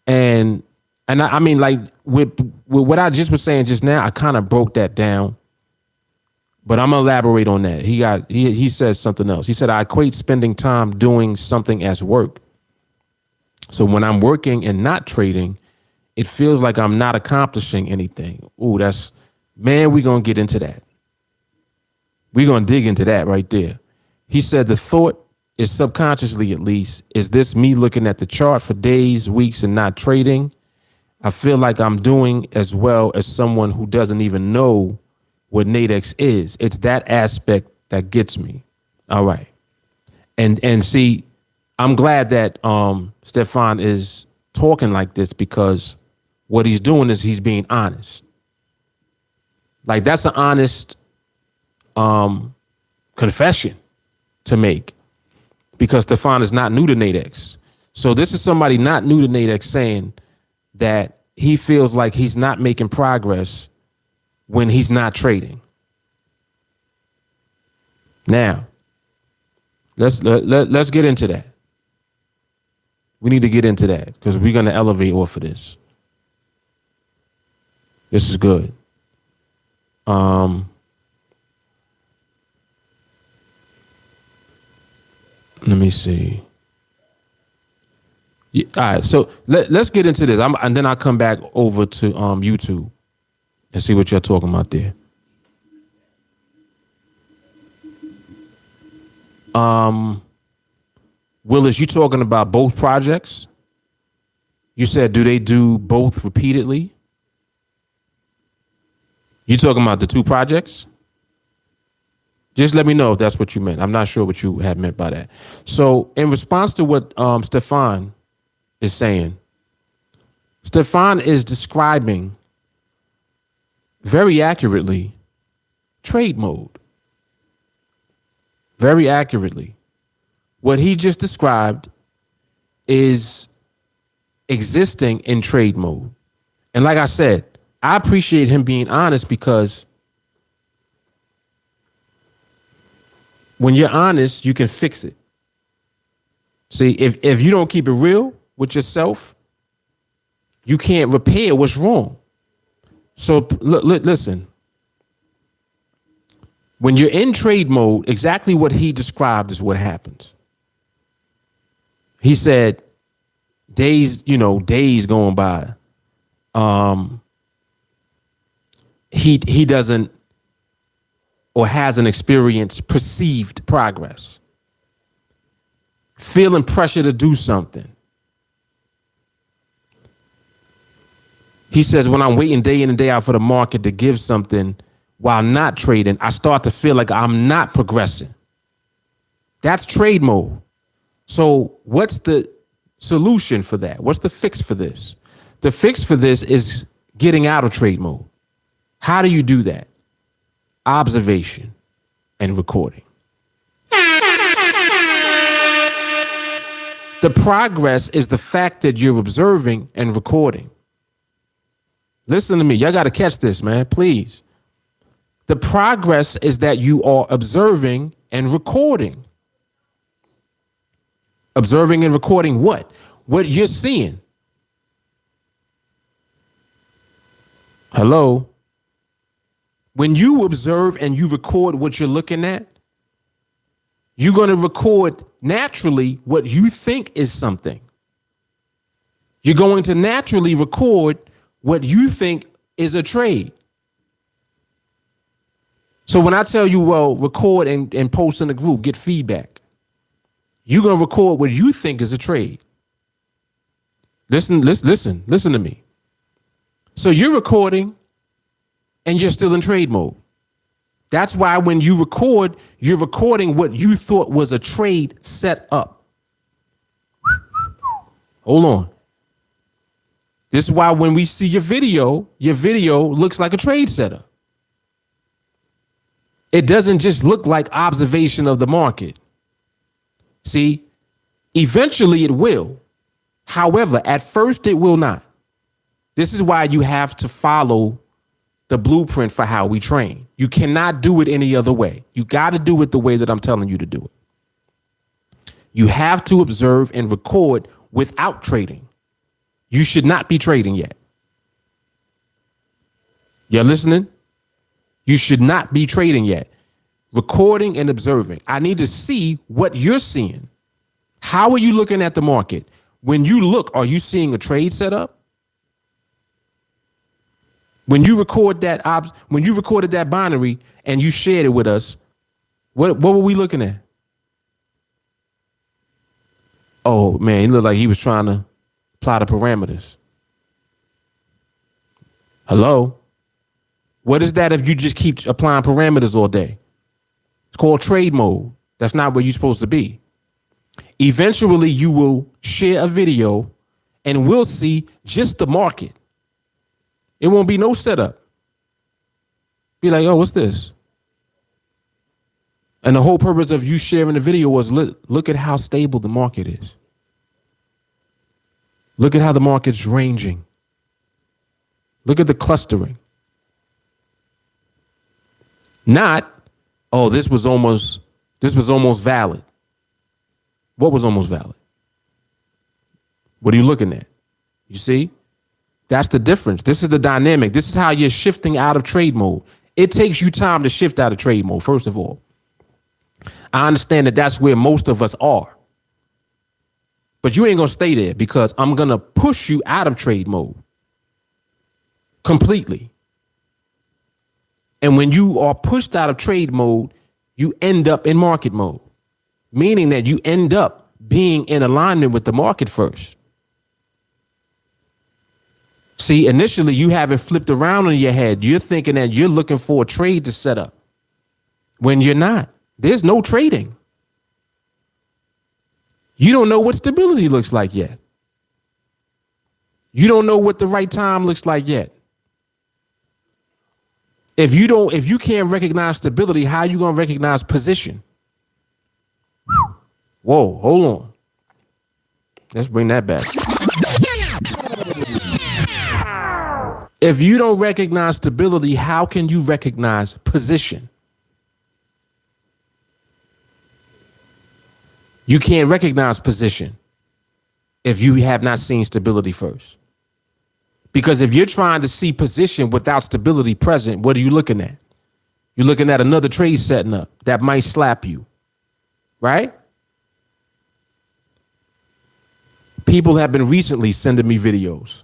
And I mean, like with what I just was saying just now, I kind of broke that down, but I'm gonna elaborate on that. He said something else. He said, I equate spending time doing something as work. So when I'm working and not trading, it feels like I'm not accomplishing anything. Ooh, we're gonna get into that. We're gonna dig into that right there. He said the thought is subconsciously, at least, is this me looking at the chart for days, weeks, and not trading? I feel like I'm doing as well as someone who doesn't even know what NADEX is. It's that aspect that gets me. All right. And see, I'm glad that Stefan is talking like this, because what he's doing is he's being honest. Like, that's an honest confession to make, because Stefan is not new to NADEX. So this is somebody not new to NADEX saying that he feels like he's not making progress when he's not trading. Now, let's get into that. We need to get into that because we're going to elevate off of this. This is good. Let me see. Yeah, all right, so let's get into this, and then I'll come back over to YouTube and see what you're talking about there. Willis, you talking about both projects? You said, do they do both repeatedly? You talking about the two projects? Just let me know if that's what you meant. I'm not sure what you had meant by that. So in response to what Stefan is saying, Stefan is describing very accurately trade mode. Very accurately. What he just described is existing in trade mode. And like I said, I appreciate him being honest, because when you're honest, you can fix it. See, if you don't keep it real with yourself, you can't repair what's wrong. So listen, when you're in trade mode, exactly what he described is what happens. He said days going by. He doesn't or hasn't experienced perceived progress. Feeling pressure to do something. He says, when I'm waiting day in and day out for the market to give something while not trading, I start to feel like I'm not progressing. That's trade mode. So what's the solution for that? What's the fix for this? The fix for this is getting out of trade mode. How do you do that? Observation and recording. The progress is the fact that you're observing and recording. Listen to me. Y'all got to catch this, man. Please. The progress is that you are observing and recording. Observing and recording what? What you're seeing. Hello? When you observe and you record what you're looking at, you're going to record naturally what you think is something. You're going to naturally record what you think is a trade. So when I tell you, well, record and post in the group, get feedback, you're going to record what you think is a trade. Listen to me. So you're recording and you're still in trade mode. That's why when you record, you're recording what you thought was a trade set up. Hold on. This is why when we see your video looks like a trade setup. It doesn't just look like observation of the market. See, eventually it will. However, at first it will not. This is why you have to follow the blueprint for how we train. You cannot do it any other way. You got to do it the way that I'm telling you to do it. You have to observe and record without trading. You should not be trading yet. You're listening? You should not be trading yet. Recording and observing. I need to see what you're seeing. How are you looking at the market? When you look, are you seeing a trade setup? When you record that, when you recorded that binary and you shared it with us, what were we looking at? Oh man, he looked like he was trying to apply the parameters. Hello? What is that if you just keep applying parameters all day? It's called trade mode. That's not where you're supposed to be. Eventually, you will share a video and we'll see just the market. It won't be no setup. Be like, oh, what's this? And the whole purpose of you sharing the video was look at how stable the market is. Look at how the market's ranging. Look at the clustering. Not, oh, this was almost valid. What was almost valid? What are you looking at? You see? That's the difference. This is the dynamic. This is how you're shifting out of trade mode. It takes you time to shift out of trade mode, first of all. I understand that that's where most of us are. But you ain't going to stay there because I'm going to push you out of trade mode completely. And when you are pushed out of trade mode, you end up in market mode, meaning that you end up being in alignment with the market first. See, initially you have it flipped around in your head. You're thinking that you're looking for a trade to set up when you're not. There's no trading. You don't know what stability looks like yet. You don't know what the right time looks like yet. If you can't recognize stability, how are you going to recognize position? Whoa, hold on. Let's bring that back. If you don't recognize stability, how can you recognize position? You can't recognize position if you have not seen stability first. Because if you're trying to see position without stability present, what are you looking at? You're looking at another trade setting up that might slap you, right? People have been recently sending me videos.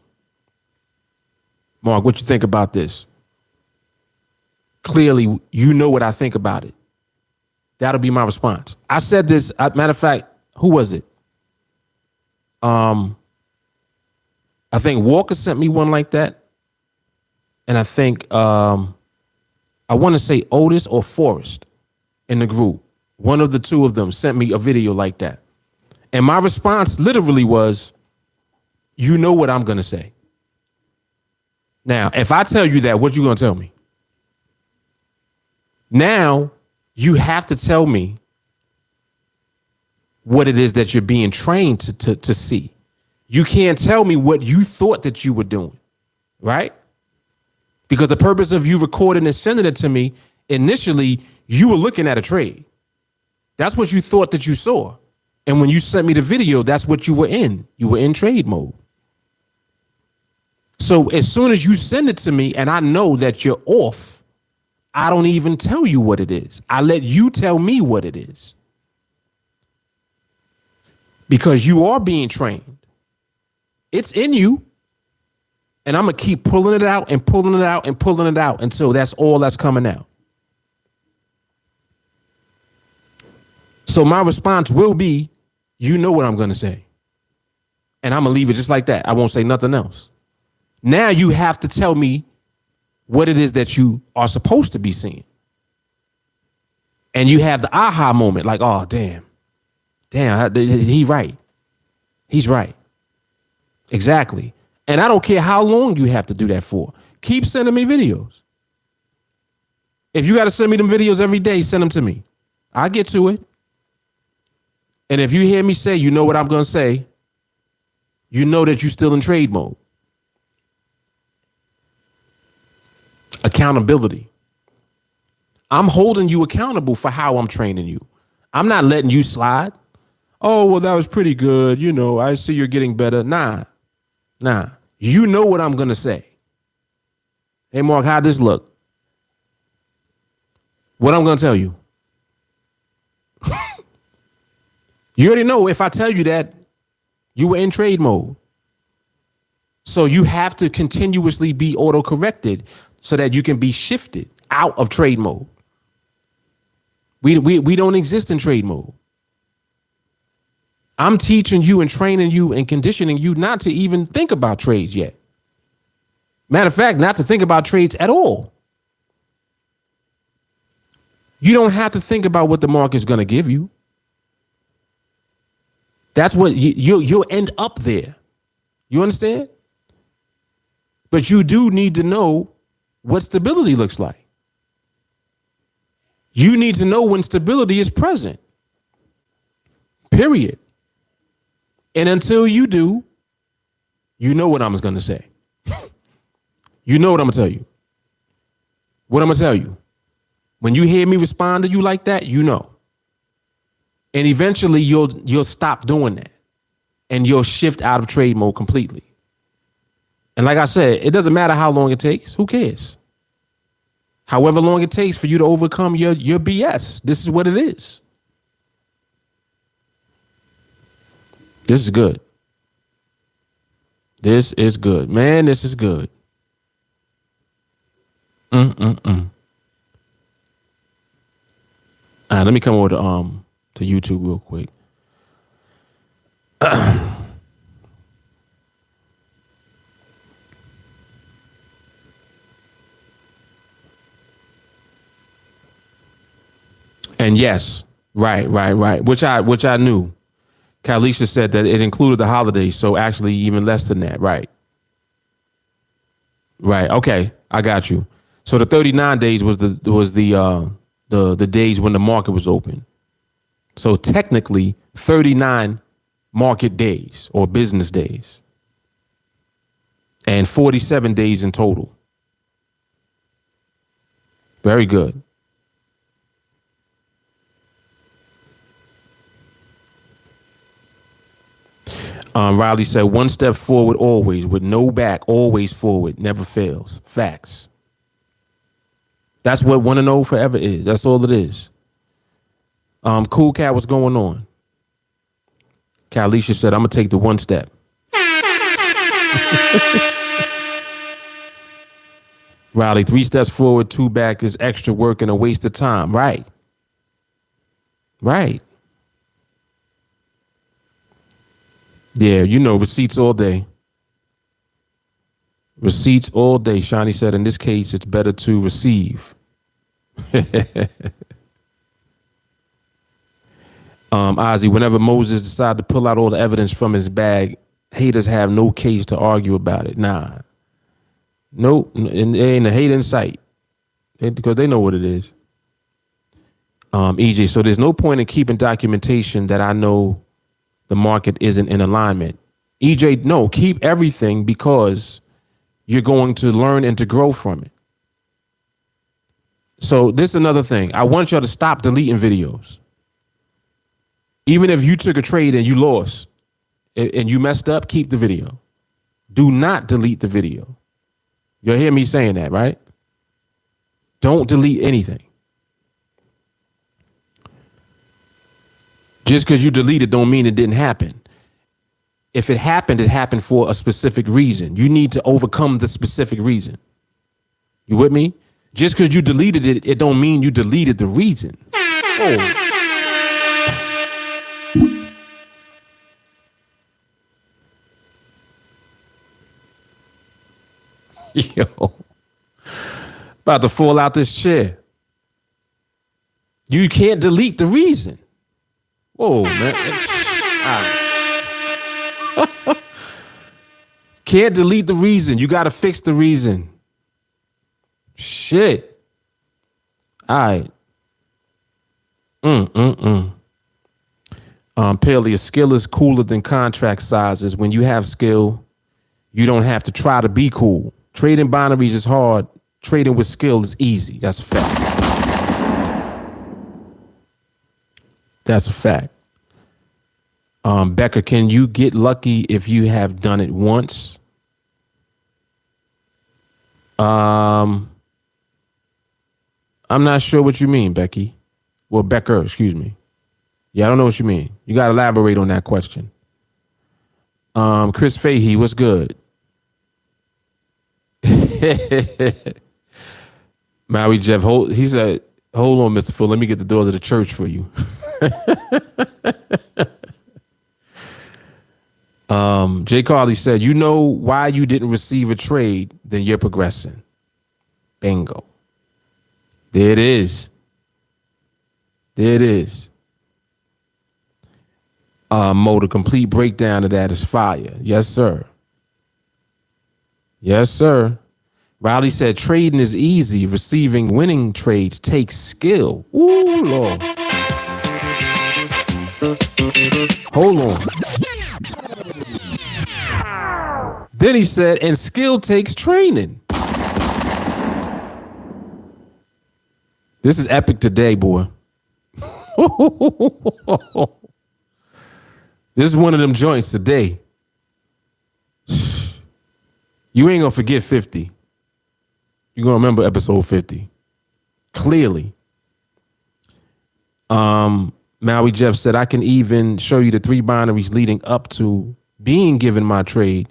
Mark, what you think about this? clearly you know what I think about it. That'll be my response. I said this, matter of fact, who was it? I think Walker sent me one like that. And I think I want to say Otis or Forrest in the group. One of the two of them sent me a video like that. And my response literally was, you know what I'm going to say. Now, if I tell you that, what you going to tell me? Now, you have to tell me what it is that you're being trained to see. You can't tell me what you thought that you were doing, right? Because the purpose of you recording and sending it to me, initially, you were looking at a trade. That's what you thought that you saw. And when you sent me the video, that's what you were in. You were in trade mode. So as soon as you send it to me and I know that you're off, I don't even tell you what it is. I let you tell me what it is. Because you are being trained. It's in you. And I'm going to keep pulling it out and pulling it out and pulling it out until that's all that's coming out. So my response will be, you know what I'm going to say. And I'm going to leave it just like that. I won't say nothing else. Now you have to tell me what it is that you are supposed to be seeing. And you have the aha moment, like, oh, damn, he right. He's right. Exactly. And I don't care how long you have to do that for. Keep sending me videos. If you got to send me them videos every day, send them to me. I'll get to it. And if you hear me say, you know what I'm going to say, you know that you're still in trade mode. Accountability. I'm holding you accountable for how I'm training you. I'm not letting you slide. Oh, well, that was pretty good. You know, I see you're getting better. Nah. You know what I'm going to say. Hey, Mark, how'd this look? What I'm going to tell you. You already know if I tell you that, you were in trade mode. So you have to continuously be auto-corrected so that you can be shifted out of trade mode. We don't exist in trade mode. I'm teaching you and training you and conditioning you not to even think about trades yet. Matter of fact, not to think about trades at all. You don't have to think about what the market's going to give you. That's what you'll end up there. You understand? But you do need to know what stability looks like. You need to know when stability is present. Period. And until you do, you know what I'm going to say. You know what I'm going to tell you. What I'm going to tell you. When you hear me respond to you like that, you know. And eventually you'll stop doing that. And you'll shift out of trade mode completely. And like I said, it doesn't matter how long it takes. Who cares? However long it takes for you to overcome your BS. This is what it is. This is good. This is good. Man, this is good. All right, let me come over to YouTube real quick. And yes, right. Which I knew. Kalisha said that it included the holidays, so actually even less than that. Right. Okay, I got you. So the 39 days was the days when the market was open. So technically 39 market days or business days. And 47 days in total. Very good. Riley said, one step forward always, with no back, always forward, never fails. Facts. That's what 1 and 0 forever is. That's all it is. Cool Cat, what's going on? Kalisha said, I'm going to take the one step. Riley, 3 steps forward, 2 back is extra work and a waste of time. Right. Right. Yeah, receipts all day. Receipts all day. Shawnee said, in this case, it's better to receive. Ozzy, whenever Moses decided to pull out all the evidence from his bag, haters have no case to argue about it. Nah. Nope. And there ain't a hate in sight. Because they know what it is. EJ, so there's no point in keeping documentation that I know the market isn't in alignment. EJ, no, keep everything because you're going to learn and to grow from it. So this is another thing. I want y'all to stop deleting videos. Even if you took a trade and you lost and you messed up, keep the video. Do not delete the video. You'll hear me saying that, right? Don't delete anything. Just because you delete it don't mean it didn't happen. If it happened for a specific reason. You need to overcome the specific reason. You with me? Just because you deleted it, it don't mean you deleted the reason. Oh. Yo. About to fall out this chair. You can't delete the reason. Whoa, man. Can't delete the reason. You got to fix the reason. Shit. All right. Paley, a skill is cooler than contract sizes. When you have skill, you don't have to try to be cool. Trading binaries is hard. Trading with skill is easy. That's a fact. That's a fact. Becca, can you get lucky if you have done it once? I'm not sure what you mean, Becky. Well, Becker, excuse me. Yeah, I don't know what you mean. You got to elaborate on that question. Chris Fahey, what's good? Maui Jeff, he said, hold on, Mr. Full, let me get the doors of the church for you. Jay Carly said, you know why you didn't receive a trade, then you're progressing. Bingo. There it is. There it is. Mo, the complete breakdown of that is fire. Yes, sir. Yes, sir. Riley said trading is easy. Receiving winning trades takes skill. Ooh, Lord. Hold on. Then he said, and skill takes training. This is epic today, boy. This is one of them joints today. You ain't gonna forget 50. You're gonna remember episode 50. Clearly. Maui Jeff said, I can even show you the 3 binaries leading up to being given my trade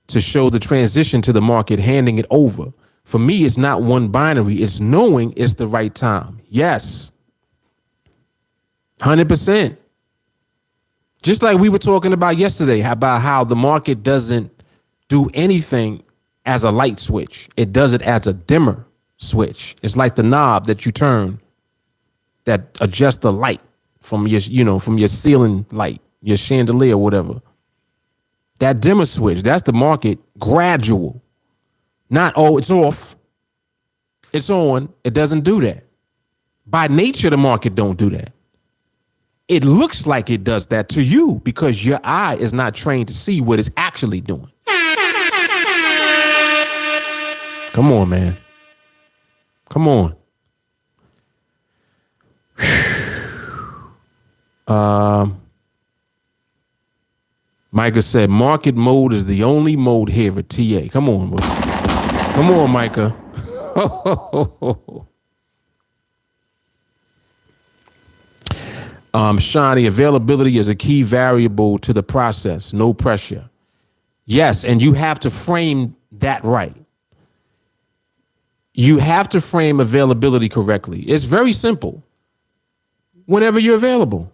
to show the transition to the market, handing it over. For me, it's not one binary. It's knowing it's the right time. Yes. 100%. Just like we were talking about yesterday, about how the market doesn't do anything as a light switch. It does it as a dimmer switch. It's like the knob that you turn that adjusts the light from your, from your ceiling light, your chandelier, whatever. That dimmer switch, that's the market gradual. Not, oh, it's off. It's on. It doesn't do that. By nature, the market don't do that. It looks like it does that to you because your eye is not trained to see what it's actually doing. Come on, man. Come on. Micah said, market mode is the only mode here at TA. Come on, bro. Come on, Micah. Shawnee, availability is a key variable to the process. No pressure. Yes, and you have to frame that right. You have to frame availability correctly. It's very simple. Whenever you're available.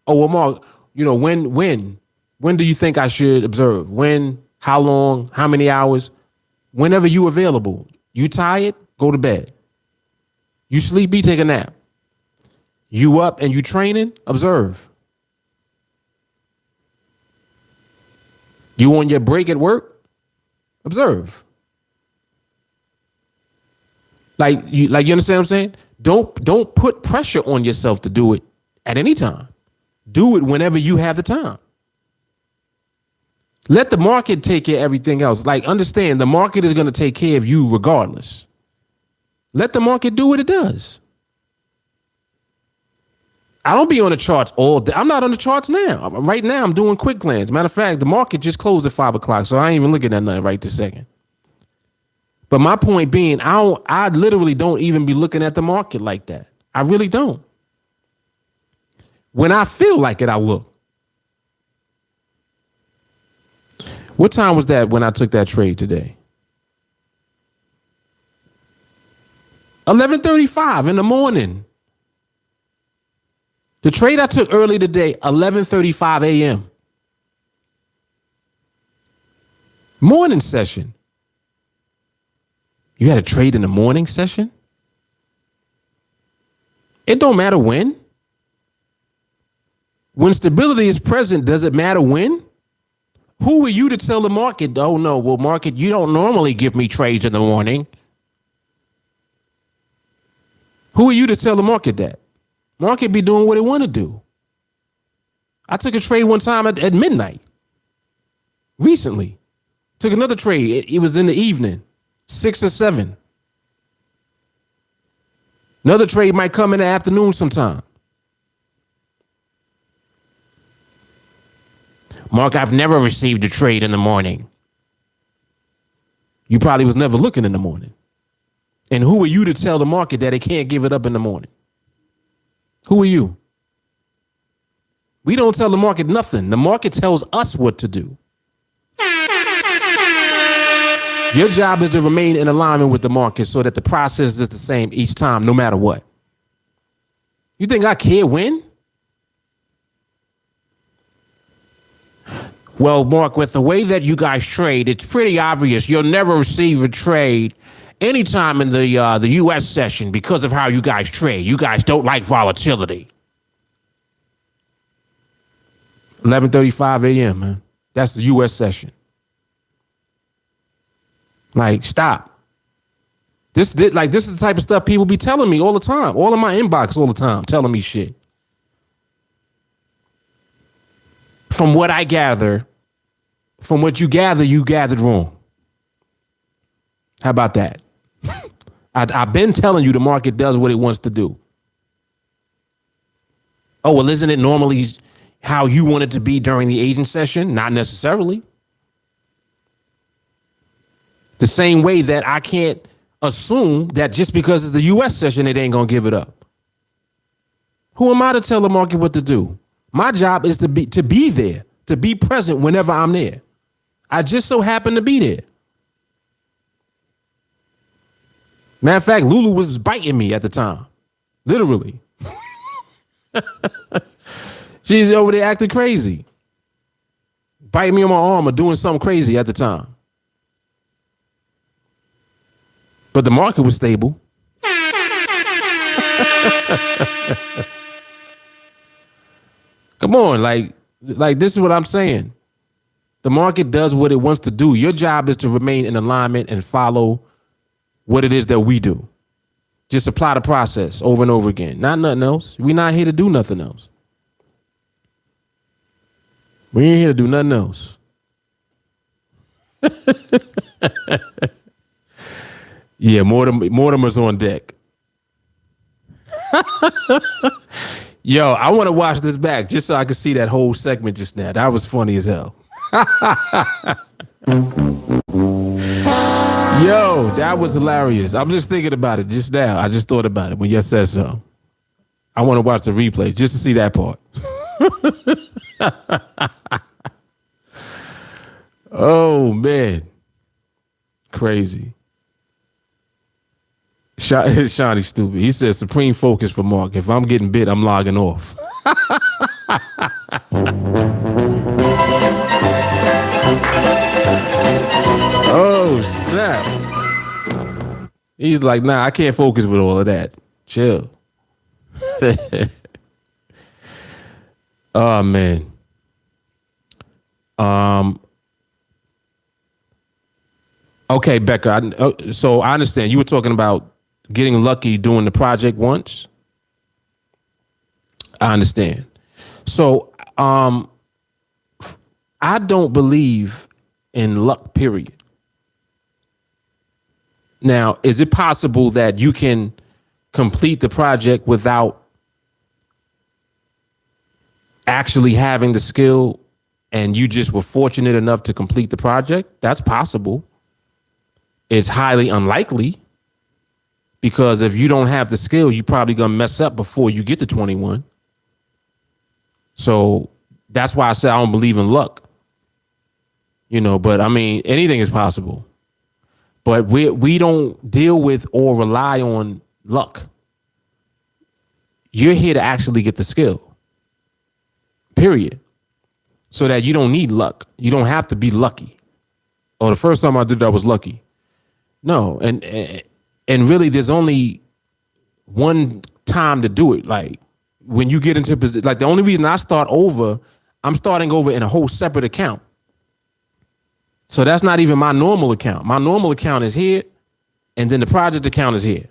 Oh, well, Mark, when do you think I should observe? When, how long, how many hours? Whenever you available. You tired? Go to bed. You sleepy? Take a nap. You up and you training? Observe. You on your break at work? Observe. You understand what I'm saying? Don't put pressure on yourself to do it at any time. Do it whenever you have the time. Let the market take care of everything else. Like, understand, the market is going to take care of you regardless. Let the market do what it does. I don't be on the charts all day. I'm not on the charts now. Right now, I'm doing quick glance. Matter of fact, the market just closed at 5 o'clock, so I ain't even looking at nothing right this second. But my point being, I literally don't even be looking at the market like that. I really don't. When I feel like it, I look. What time was that when I took that trade today? 11:35 in the morning. The trade I took early today, 11:35 a.m. Morning session. You had a trade in the morning session? It don't matter when. When stability is present, does it matter when? Who are you to tell the market, oh no, well, market, you don't normally give me trades in the morning. Who are you to tell the market that? Market be doing what it want to do. I took a trade one time at midnight. Recently. Took another trade. It was in the evening. 6 or 7. Another trade might come in the afternoon sometime. Mark, I've never received a trade in the morning. You probably was never looking in the morning. And who are you to tell the market that it can't give it up in the morning? Who are you? We don't tell the market nothing. The market tells us what to do. Your job is to remain in alignment with the market so that the process is the same each time, no matter what. You think I care when? Well, Mark, with the way that you guys trade, it's pretty obvious you'll never receive a trade anytime in the U.S. session because of how you guys trade. You guys don't like volatility. 11:35 a.m., man. That's the U.S. session. Like, stop. This is the type of stuff people be telling me all the time. All in my inbox all the time, telling me shit. From what I gather, from what you gathered wrong. How about that? I've been telling you the market does what it wants to do. Oh, well, isn't it normally how you want it to be during the Asian session? Not necessarily. The same way that I can't assume that just because it's the U.S. session, it ain't going to give it up. Who am I to tell the market what to do? My job is to be there, to be present whenever I'm there. I just so happen to be there. Matter of fact, Lulu was biting me at the time. Literally. She's over there acting crazy. Biting me on my arm or doing something crazy at the time. But the market was stable. Come on, like this is what I'm saying. The market does what it wants to do. Your job is to remain in alignment and follow what it is that we do. Just apply the process over and over again. Not nothing else. We're not here to do nothing else. We ain't here to do nothing else. Yeah, Mortimer's on deck. Yo, I want to watch this back just so I can see that whole segment just now. That was funny as hell. Yo, that was hilarious. I'm just thinking about it just now. I just thought about it when you said so. I want to watch the replay just to see that part. Oh, man. Crazy. Shawty's stupid. He says supreme focus for Mark. If I'm getting bit, I'm logging off. Oh, snap. He's like, nah, I can't focus with all of that. Chill. Oh, man. Okay, Becca. So I understand you were talking about getting lucky doing the project once. I understand. So I don't believe in luck, period. Now, is it possible that you can complete the project without actually having the skill and you just were fortunate enough to complete the project? That's possible. It's highly unlikely because if you don't have the skill, you're probably going to mess up before you get to 21. So that's why I said I don't believe in luck. But I mean, anything is possible. But we don't deal with or rely on luck. You're here to actually get the skill. Period. So that you don't need luck. You don't have to be lucky. Oh, the first time I did that I was lucky. No, and really there's only one time to do it. Like when you get into position, like the only reason I start over, I'm starting over in a whole separate account. So that's not even my normal account. My normal account is here, and then the project account is here.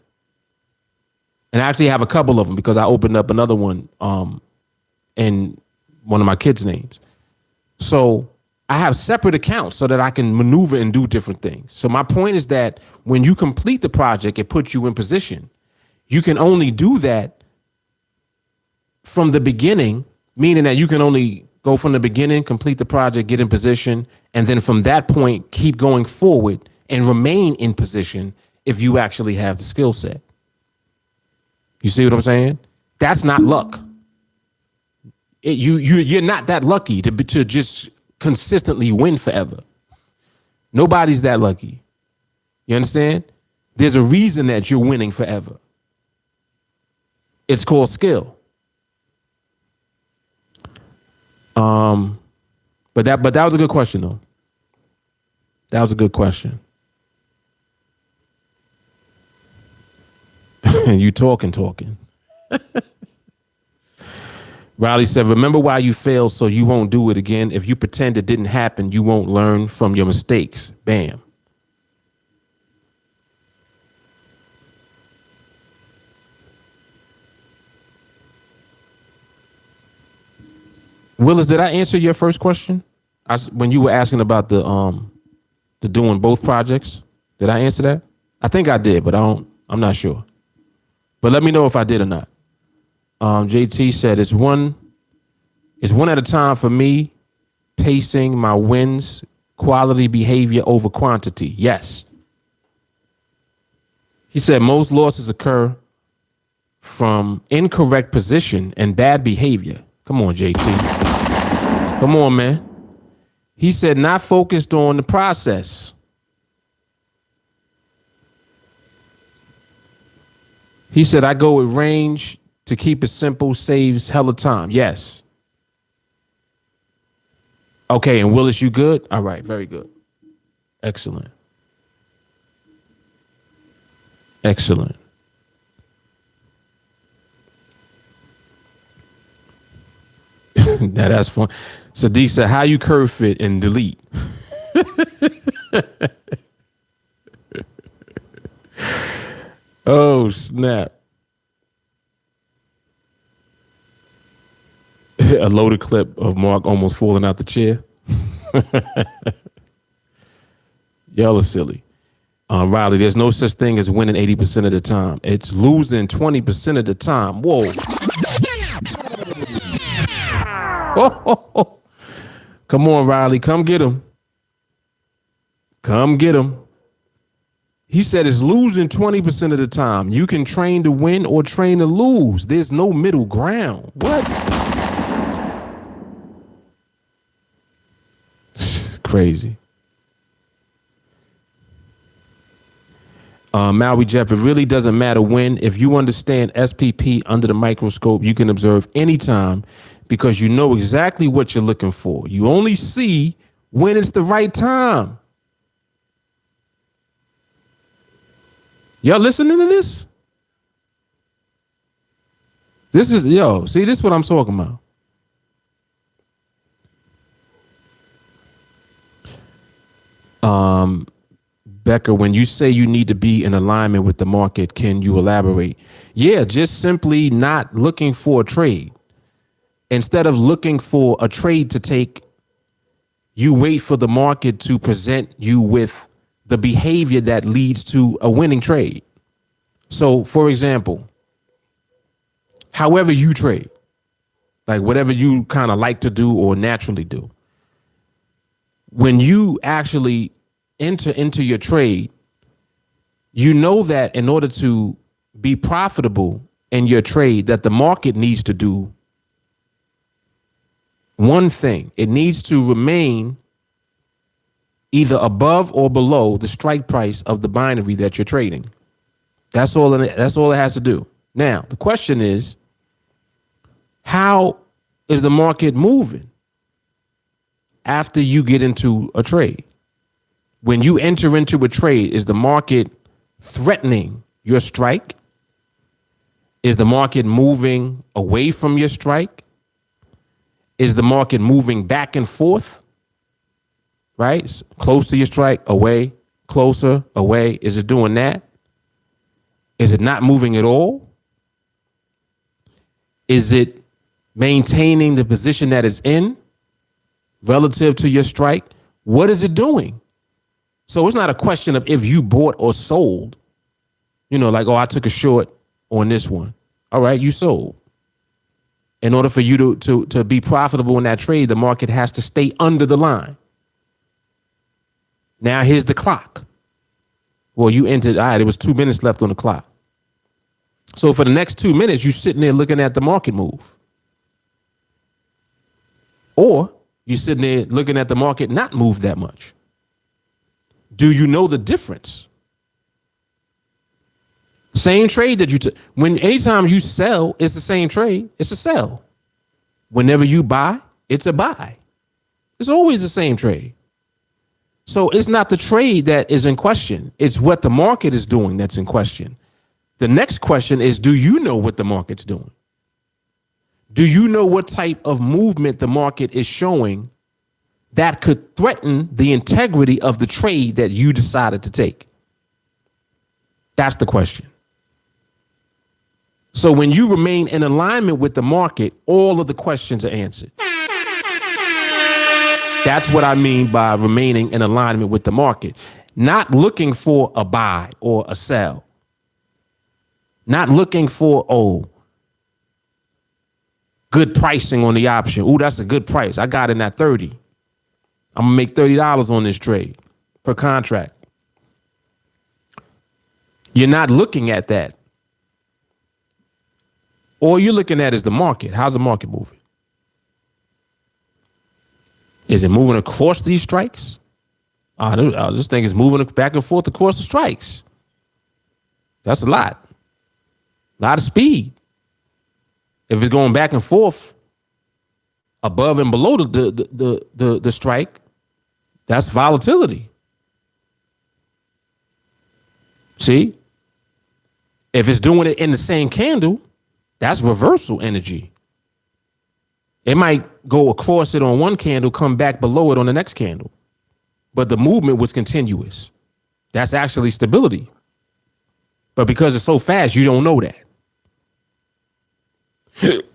And I actually have a couple of them because I opened up another one in one of my kids' names. So I have separate accounts so that I can maneuver and do different things. So my point is that when you complete the project, it puts you in position. You can only do that from the beginning, meaning that you can only go from the beginning, complete the project, get in position, and then from that point, keep going forward and remain in position if you actually have the skill set. You see what I'm saying? That's not luck. You're not that lucky to just consistently win forever. Nobody's that lucky. You understand? There's a reason that you're winning forever. It's called skill. But that was a good question though. That was a good question. You talking. Riley said, remember why you failed so you won't do it again. If you pretend it didn't happen, you won't learn from your mistakes. Bam. Willis, did I answer your first question? When you were asking about the doing both projects, did I answer that? I think I did, but I'm not sure. But let me know if I did or not. JT said it's one at a time for me, pacing my wins, quality behavior over quantity. Yes. He said most losses occur from incorrect position and bad behavior. Come on, JT. Come on, man. He said not focused on the process. He said I go with range to keep it simple, saves hella time. Yes. Okay, and Willis, you good? All right, very good. Excellent. Excellent. Now that's fun. Sadiq said, how you curve fit and delete? Oh, snap. A loaded clip of Mark almost falling out the chair. Y'all are silly. Riley, there's no such thing as winning 80% of the time. It's losing 20% of the time. Whoa. Oh. Come on, Riley. Come get him. Come get him. He said it's losing 20% of the time. You can train to win or train to lose. There's no middle ground. What? Crazy. Maui Jeff, it really doesn't matter when. If you understand SPP under the microscope, you can observe anytime because you know exactly what you're looking for. You only see when it's the right time. Y'all listening to this? This is, see, this is what I'm talking about. Becca, when you say you need to be in alignment with the market, can you elaborate? Yeah, just simply not looking for a trade. Instead of looking for a trade to take, you wait for the market to present you with the behavior that leads to a winning trade. So, for example, however you trade, like whatever you kind of like to do or naturally do, when you actually enter into your trade, you know that in order to be profitable in your trade, that the market needs to do one thing. It needs to remain either above or below the strike price of the binary that you're trading. That's all it has to do. Now, the question is, how is the market moving after you get into a trade? When you enter into a trade, is the market threatening your strike? Is the market moving away from your strike? Is the market moving back and forth? Right? Close to your strike, away, closer, away. Is it doing that? Is it not moving at all? Is it maintaining the position that it's in relative to your strike? What is it doing? So it's not a question of if you bought or sold, like, oh, I took a short on this one. All right, you sold. In order for you to be profitable in that trade, the market has to stay under the line. Now here's the clock. Well, you entered, all right, there was 2 minutes left on the clock. So for the next 2 minutes, you're sitting there looking at the market move. Or you're sitting there looking at the market not move that much. Do you know the difference? Same trade that you took. Anytime you sell, it's the same trade. It's a sell. Whenever you buy, it's a buy. It's always the same trade. So it's not the trade that is in question. It's what the market is doing that's in question. The next question is, do you know what the market's doing? Do you know what type of movement the market is showing that could threaten the integrity of the trade that you decided to take? That's the question. So when you remain in alignment with the market, all of the questions are answered. That's what I mean by remaining in alignment with the market. Not looking for a buy or a sell. Not looking for, good pricing on the option. Ooh, that's a good price. I got it at 30. I'm going to make $30 on this trade per contract. You're not looking at that. All you're looking at is the market. How's the market moving? Is it moving across these strikes? This thing is moving back and forth across the strikes. That's a lot. A lot of speed. If it's going back and forth above and below the strike, that's volatility. See? If it's doing it in the same candle, that's reversal energy. It might go across it on one candle, come back below it on the next candle. But the movement was continuous. That's actually stability. But because it's so fast, you don't know that.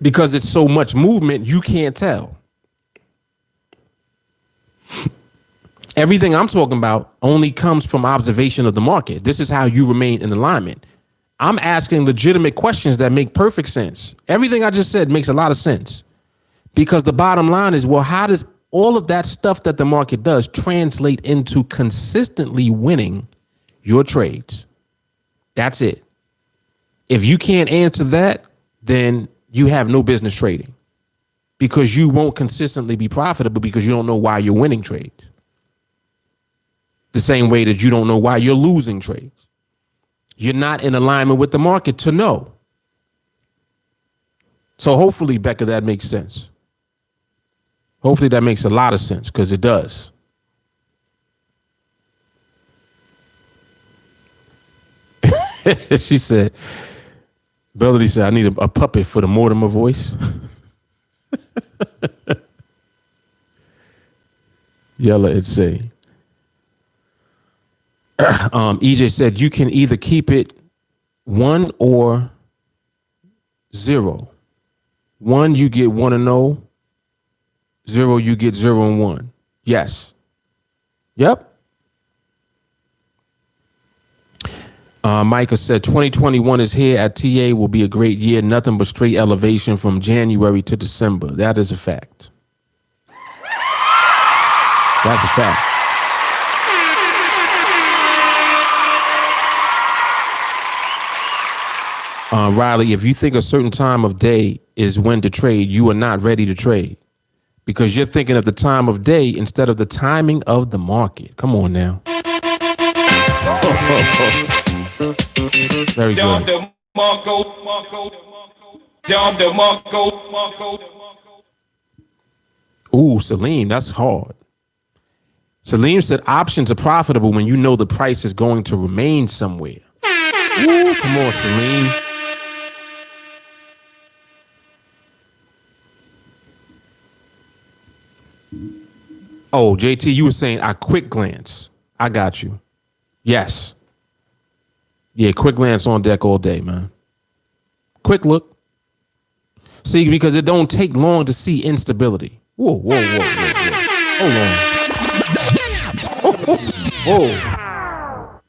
Because it's so much movement, you can't tell. Everything I'm talking about only comes from observation of the market. This is how you remain in alignment. I'm asking legitimate questions that make perfect sense. Everything I just said makes a lot of sense. Because the bottom line is, well, how does all of that stuff that the market does translate into consistently winning your trades? That's it. If you can't answer that, then you have no business trading, because you won't consistently be profitable because you don't know why you're winning trades. The same way that you don't know why you're losing trades. You're not in alignment with the market to know. So hopefully, Becca, that makes sense. Hopefully that makes a lot of sense, because it does. She said, Melody said, I need a puppet for the Mortimer voice. Yella and say. EJ said, you can either keep it 1 or 0. 1, you get 1 and 0. 0, you get 0 and 1. Yes. Yep. Micah said 2021 is here at TA, will be a great year. Nothing but straight elevation from January to December. That is a fact. That's a fact. Riley, if you think a certain time of day is when to trade, you are not ready to trade, because you're thinking of the time of day instead of the timing of the market. Come on now. Very good. Ooh, Salim, that's hard. Salim said options are profitable when you know the price is going to remain somewhere. Ooh, come on, Salim. Oh, JT, you were saying a quick glance. I got you. Yes. Yeah, quick glance on deck all day, man. Quick look. See, because it don't take long to see instability. Whoa, whoa, whoa, whoa, whoa. Hold on.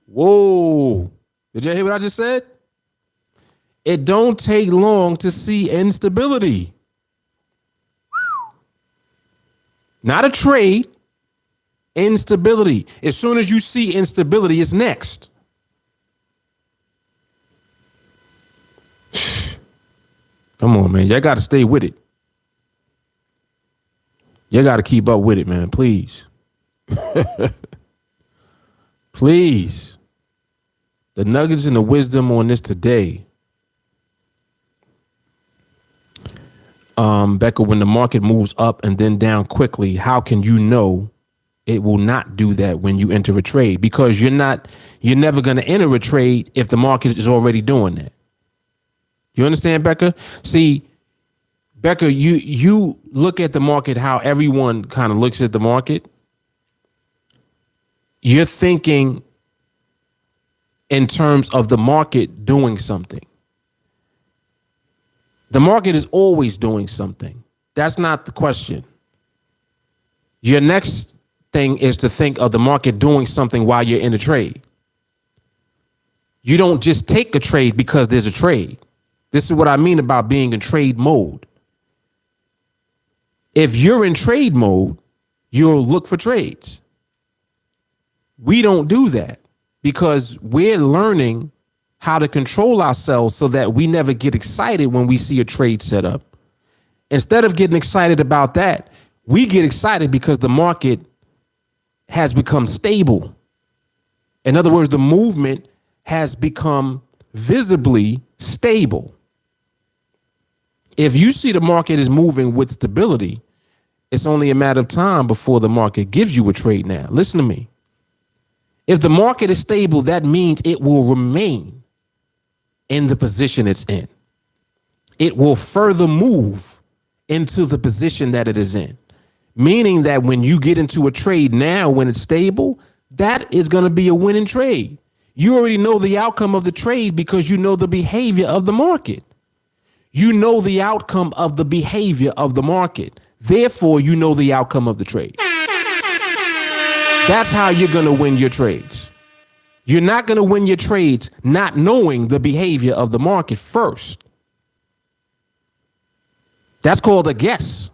Whoa. Did you hear what I just said? It don't take long to see instability. Not a trade. Instability. As soon as you see instability, it's next. Come on, man. Y'all got to stay with it. You got to keep up with it, man. Please. Please. The nuggets and the wisdom on this today. Becca, when the market moves up and then down quickly, how can you know it will not do that when you enter a trade? Because you're never going to enter a trade if the market is already doing that. You understand, Becca? See, Becca, you look at the market how everyone kind of looks at the market. You're thinking in terms of the market doing something. The market is always doing something. That's not the question. Your next thing is to think of the market doing something while you're in a trade. You don't just take a trade because there's a trade. This is what I mean about being in trade mode. If you're in trade mode, you'll look for trades. We don't do that because we're learning how to control ourselves so that we never get excited when we see a trade set up. Instead of getting excited about that, we get excited because the market has become stable. In other words, the movement has become visibly stable. If you see the market is moving with stability, it's only a matter of time before the market gives you a trade now. Listen to me. If the market is stable, that means it will remain in the position it's in. It will further move into the position that it is in. Meaning that when you get into a trade now, when it's stable, that is going to be a winning trade. You already know the outcome of the trade because you know the behavior of the market. You know the outcome of the behavior of the market. Therefore, you know the outcome of the trade. That's how you're going to win your trades. You're not going to win your trades not knowing the behavior of the market first. That's called a guess.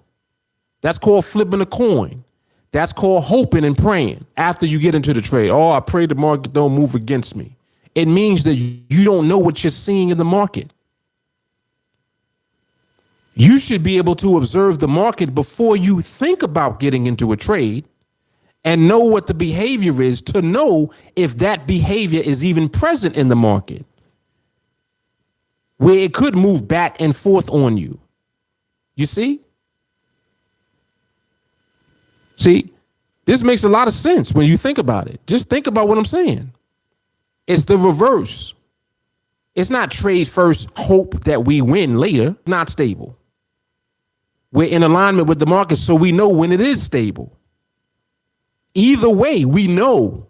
That's called flipping a coin. That's called hoping and praying after you get into the trade. Oh, I pray the market don't move against me. It means that you don't know what you're seeing in the market. You should be able to observe the market before you think about getting into a trade and know what the behavior is to know if that behavior is even present in the market, where it could move back and forth on you. You see? See, this makes a lot of sense when you think about it. Just think about what I'm saying. It's the reverse. It's not trade first, hope that we win later. Not stable. We're in alignment with the market, so we know when it is stable. Either way, we know.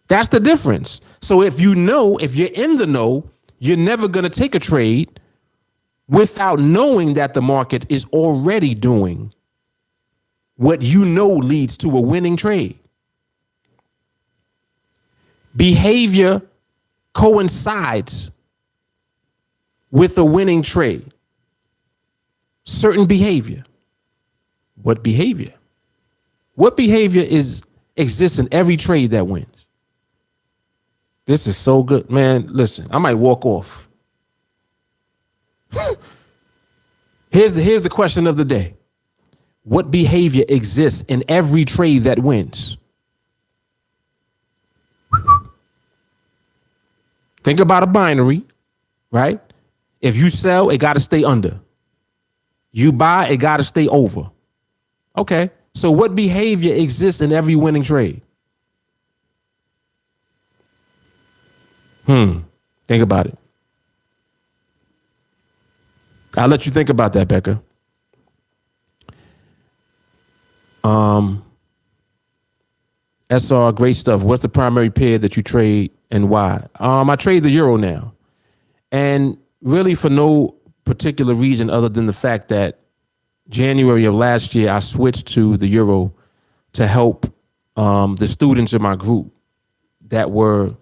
That's the difference. So if you know, if you're in the know, you're never going to take a trade without knowing that the market is already doing what you know leads to a winning trade. Behavior coincides with a winning trade. Certain behavior. What behavior? What behavior exists in every trade that wins? This is so good, man. Listen, I might walk off. Here's the question of the day. What behavior exists in every trade that wins? Think about a binary, right? If you sell, it got to stay under. You buy, it got to stay over. Okay. So what behavior exists in every winning trade? Think about it. I'll let you think about that, Becca. SR, great stuff. What's the primary pair that you trade and why? I trade the euro now. And really for no particular reason other than the fact that January of last year, I switched to the euro to help the students in my group that were,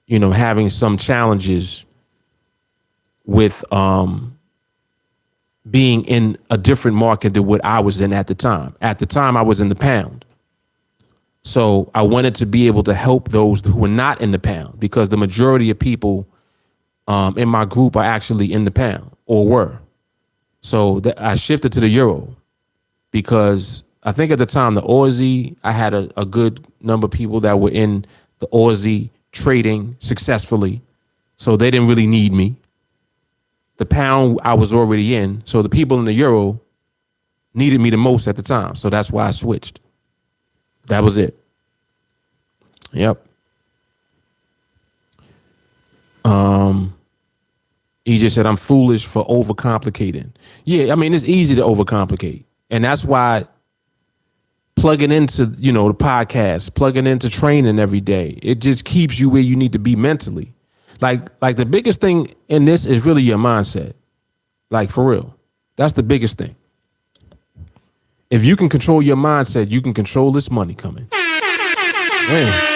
having some challenges with being in a different market than what I was in at the time. At the time, I was in the pound. So I wanted to be able to help those who were not in the pound because the majority of people in my group are actually in the pound or were. So I shifted to the euro because I think at the time, the Aussie, I had a good number of people that were in the Aussie trading successfully. So they didn't really need me. The pound I was already in. So the people in the euro needed me the most at the time. So that's why I switched. That was it. Yep. He just said, I'm foolish for overcomplicating. Yeah, I mean, it's easy to overcomplicate. And that's why plugging into, the podcast, plugging into training every day, it just keeps you where you need to be mentally. Like the biggest thing in this is really your mindset. Like for real. That's the biggest thing. If you can control your mindset, you can control this money coming. Man.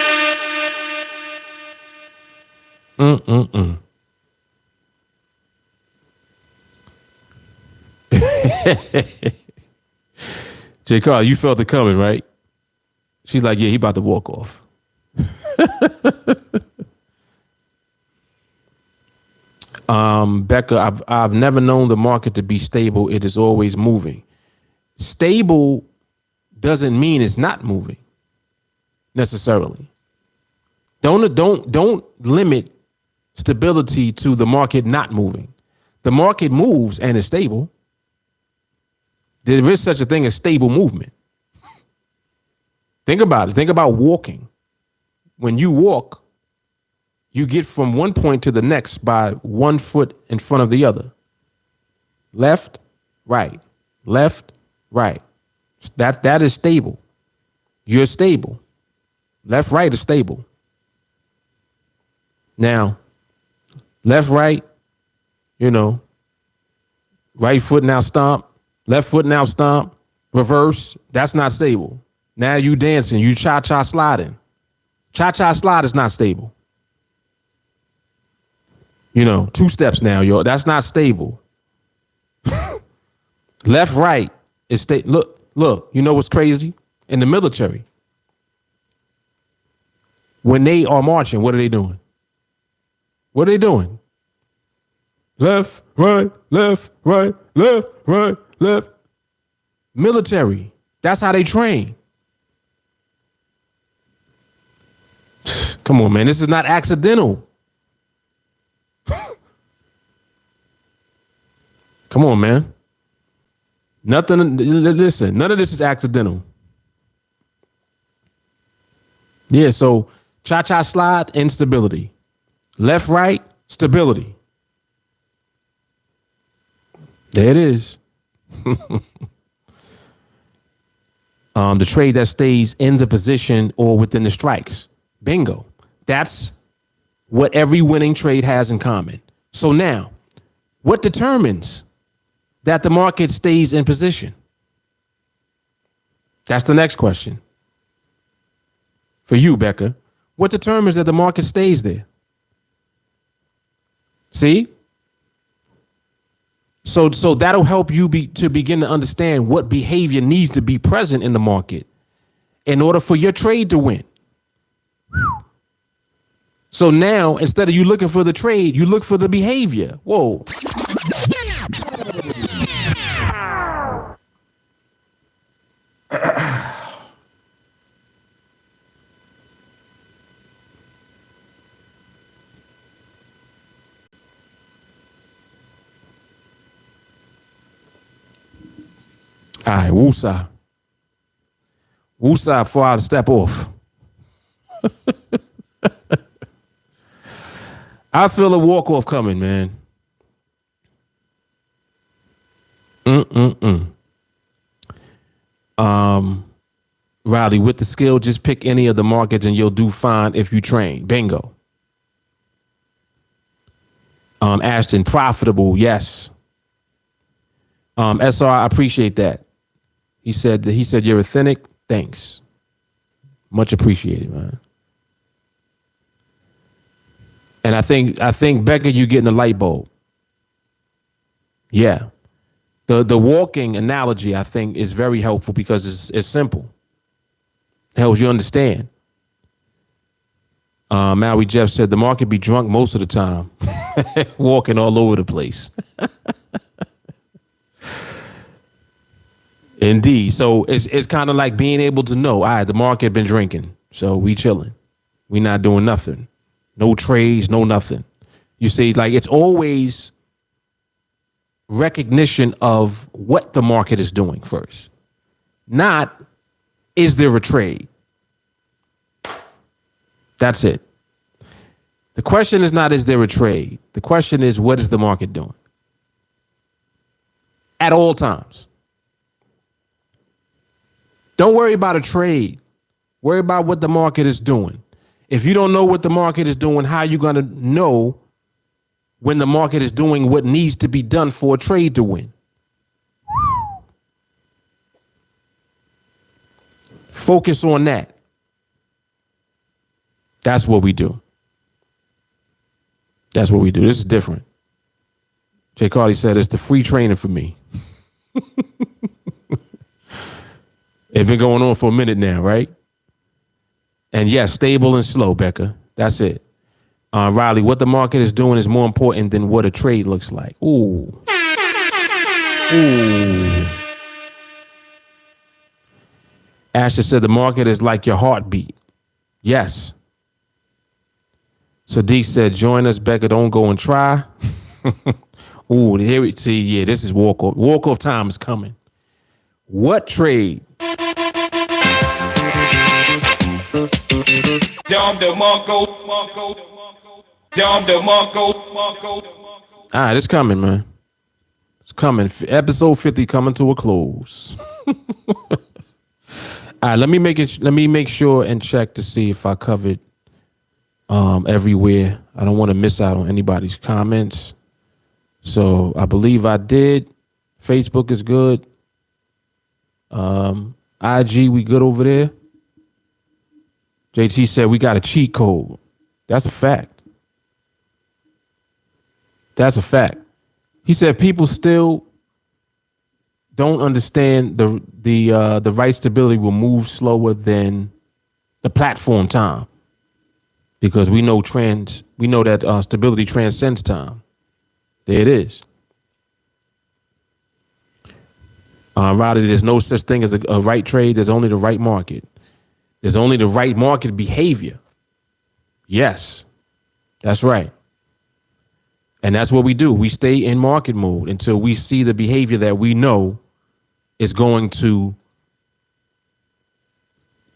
J. Carl, you felt it coming, right? She's like, yeah, he about to walk off. Becca, I've never known the market to be stable. It is always moving. Stable doesn't mean it's not moving necessarily. Don't limit stability to the market not moving. The market moves and is stable. There is such a thing as stable movement. Think about it. Think about walking. When you walk, you get from one point to the next by 1 foot in front of the other. Left, right, left, right. That is stable. You're stable. Left, right is stable. Now, left, right, right foot now stomp, left foot now stomp, reverse, that's not stable. Now you dancing, you cha-cha sliding. Cha-cha slide is not stable. 2 steps now, yo. That's not stable. Left, right is stable. Look, you know what's crazy? In the military, when they are marching, what are they doing? What are they doing? Left, right, left, right, left, right, left. Military. That's how they train. Come on, man. This is not accidental. Come on, man. Listen, none of this is accidental. Yeah, so cha-cha slide, instability. Left, right, stability. There it is. The trade that stays in the position or within the strikes. Bingo. That's what every winning trade has in common. So now, what determines that the market stays in position? That's the next question. For you, Becca, what determines that the market stays there? See? So that'll help you to begin to understand what behavior needs to be present in the market in order for your trade to win. So now, instead of you looking for the trade, you look for the behavior. Whoa. All right, woosah. Woosah before I step off. I feel a walk-off coming, man. Riley, with the skill, just pick any of the markets and you'll do fine if you train. Bingo. Ashton, profitable, yes. SR, I appreciate that. He said you're authentic. Thanks. Much appreciated, man. And I think Becca, you getting a light bulb. Yeah. The walking analogy, I think, is very helpful because it's simple. It helps you understand. Maui Jeff said the market be drunk most of the time, walking all over the place. Indeed. So it's kind of like being able to know, all right, the market been drinking, so we chilling. We not doing nothing. No trades, no nothing. You see, like it's always recognition of what the market is doing first. Not, is there a trade? That's it. The question is not, is there a trade? The question is, what is the market doing? At all times. Don't worry about a trade. Worry about what the market is doing. If you don't know what the market is doing, how are you going to know when the market is doing what needs to be done for a trade to win? Focus on that. That's what we do. That's what we do. This is different. Jay Carly said it's the free training for me. It's been going on for a minute now, right? And yes, stable and slow, Becca. That's it. Riley, what the market is doing is more important than what a trade looks like. Ooh. Ooh. Asher said the market is like your heartbeat. Yes. Sadiq said, join us, Becca. Don't go and try. Ooh, here we see. Yeah, this is walk off. Walk off time is coming. What trade? All right, it's coming, man. It's coming. Episode 50 coming to a close. All right, let me make sure and check to see if I covered everywhere. I don't want to miss out on anybody's comments. So I believe I did. Facebook is good. IG, we good over there. JT said we got a cheat code. That's a fact. That's a fact. He said people still don't understand the right stability will move slower than the platform time, because we know that stability transcends time. There it is. Rather, there's no such thing as a right trade. There's only the right market. There's only the right market behavior. Yes, that's right. And that's what we do. We stay in market mode until we see the behavior that we know is going to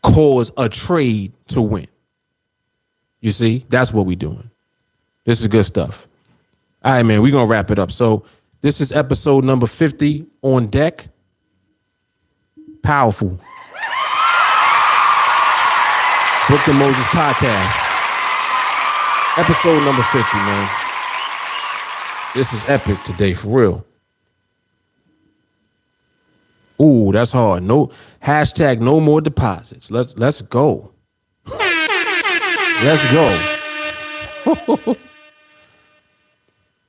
cause a trade to win. You see, that's what we're doing. This is good stuff. All right, man, we're going to wrap it up. So this is episode number 50 on deck. Powerful. Brooklyn Moses Podcast. Episode number 50, man. This is epic today, for real. Ooh, that's hard. No hashtag no more deposits. Let's go. Let's go.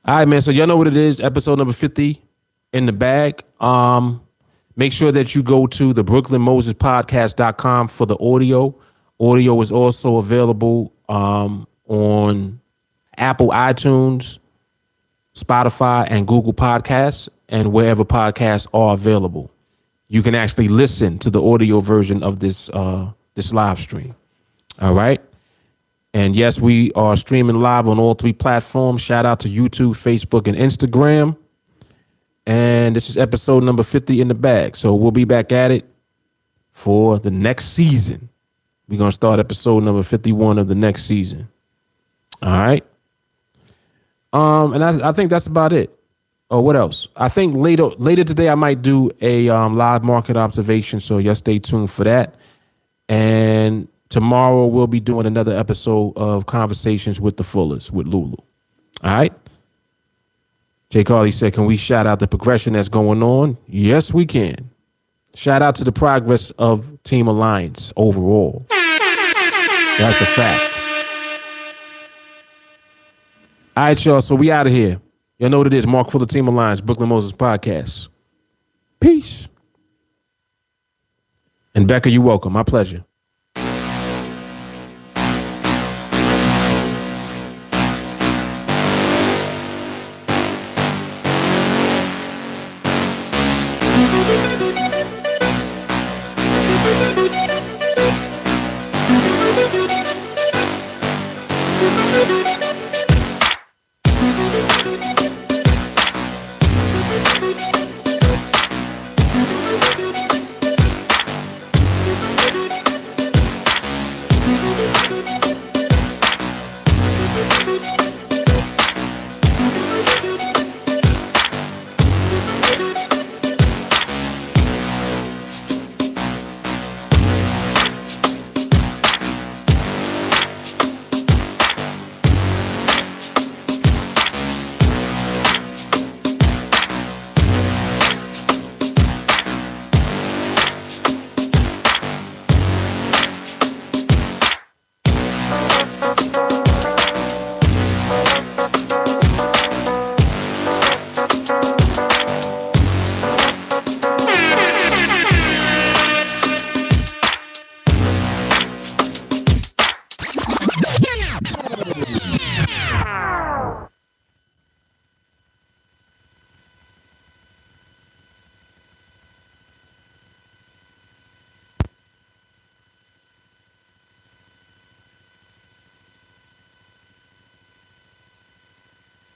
All right, man. So y'all know what it is. Episode number 50 in the bag. Make sure that you go to the BrooklynMosesPodcast.com for the audio. Audio is also available on Apple iTunes, Spotify, and Google Podcasts, and wherever podcasts are available. You can actually listen to the audio version of this live stream. All right. And yes, we are streaming live on all 3 platforms. Shout out to YouTube, Facebook, and Instagram. And this is episode number 50 in the bag. So we'll be back at it for the next season. We're going to start episode number 51 of the next season. All right. And I think that's about it. Oh, what else? I think later today I might do a live market observation. So y'all stay tuned for that. And tomorrow we'll be doing another episode of Conversations with the Fullers with Lulu. All right. Jay Carly said, can we shout out the progression that's going on? Yes, we can. Shout out to the progress of TeamAlliance overall. That's a fact. All right, y'all. So we out of here. Y'all know what it is. Mark Fuller, TeamAlliance, Brooklyn Moses Podcast. Peace. And Becca, you're welcome. My pleasure.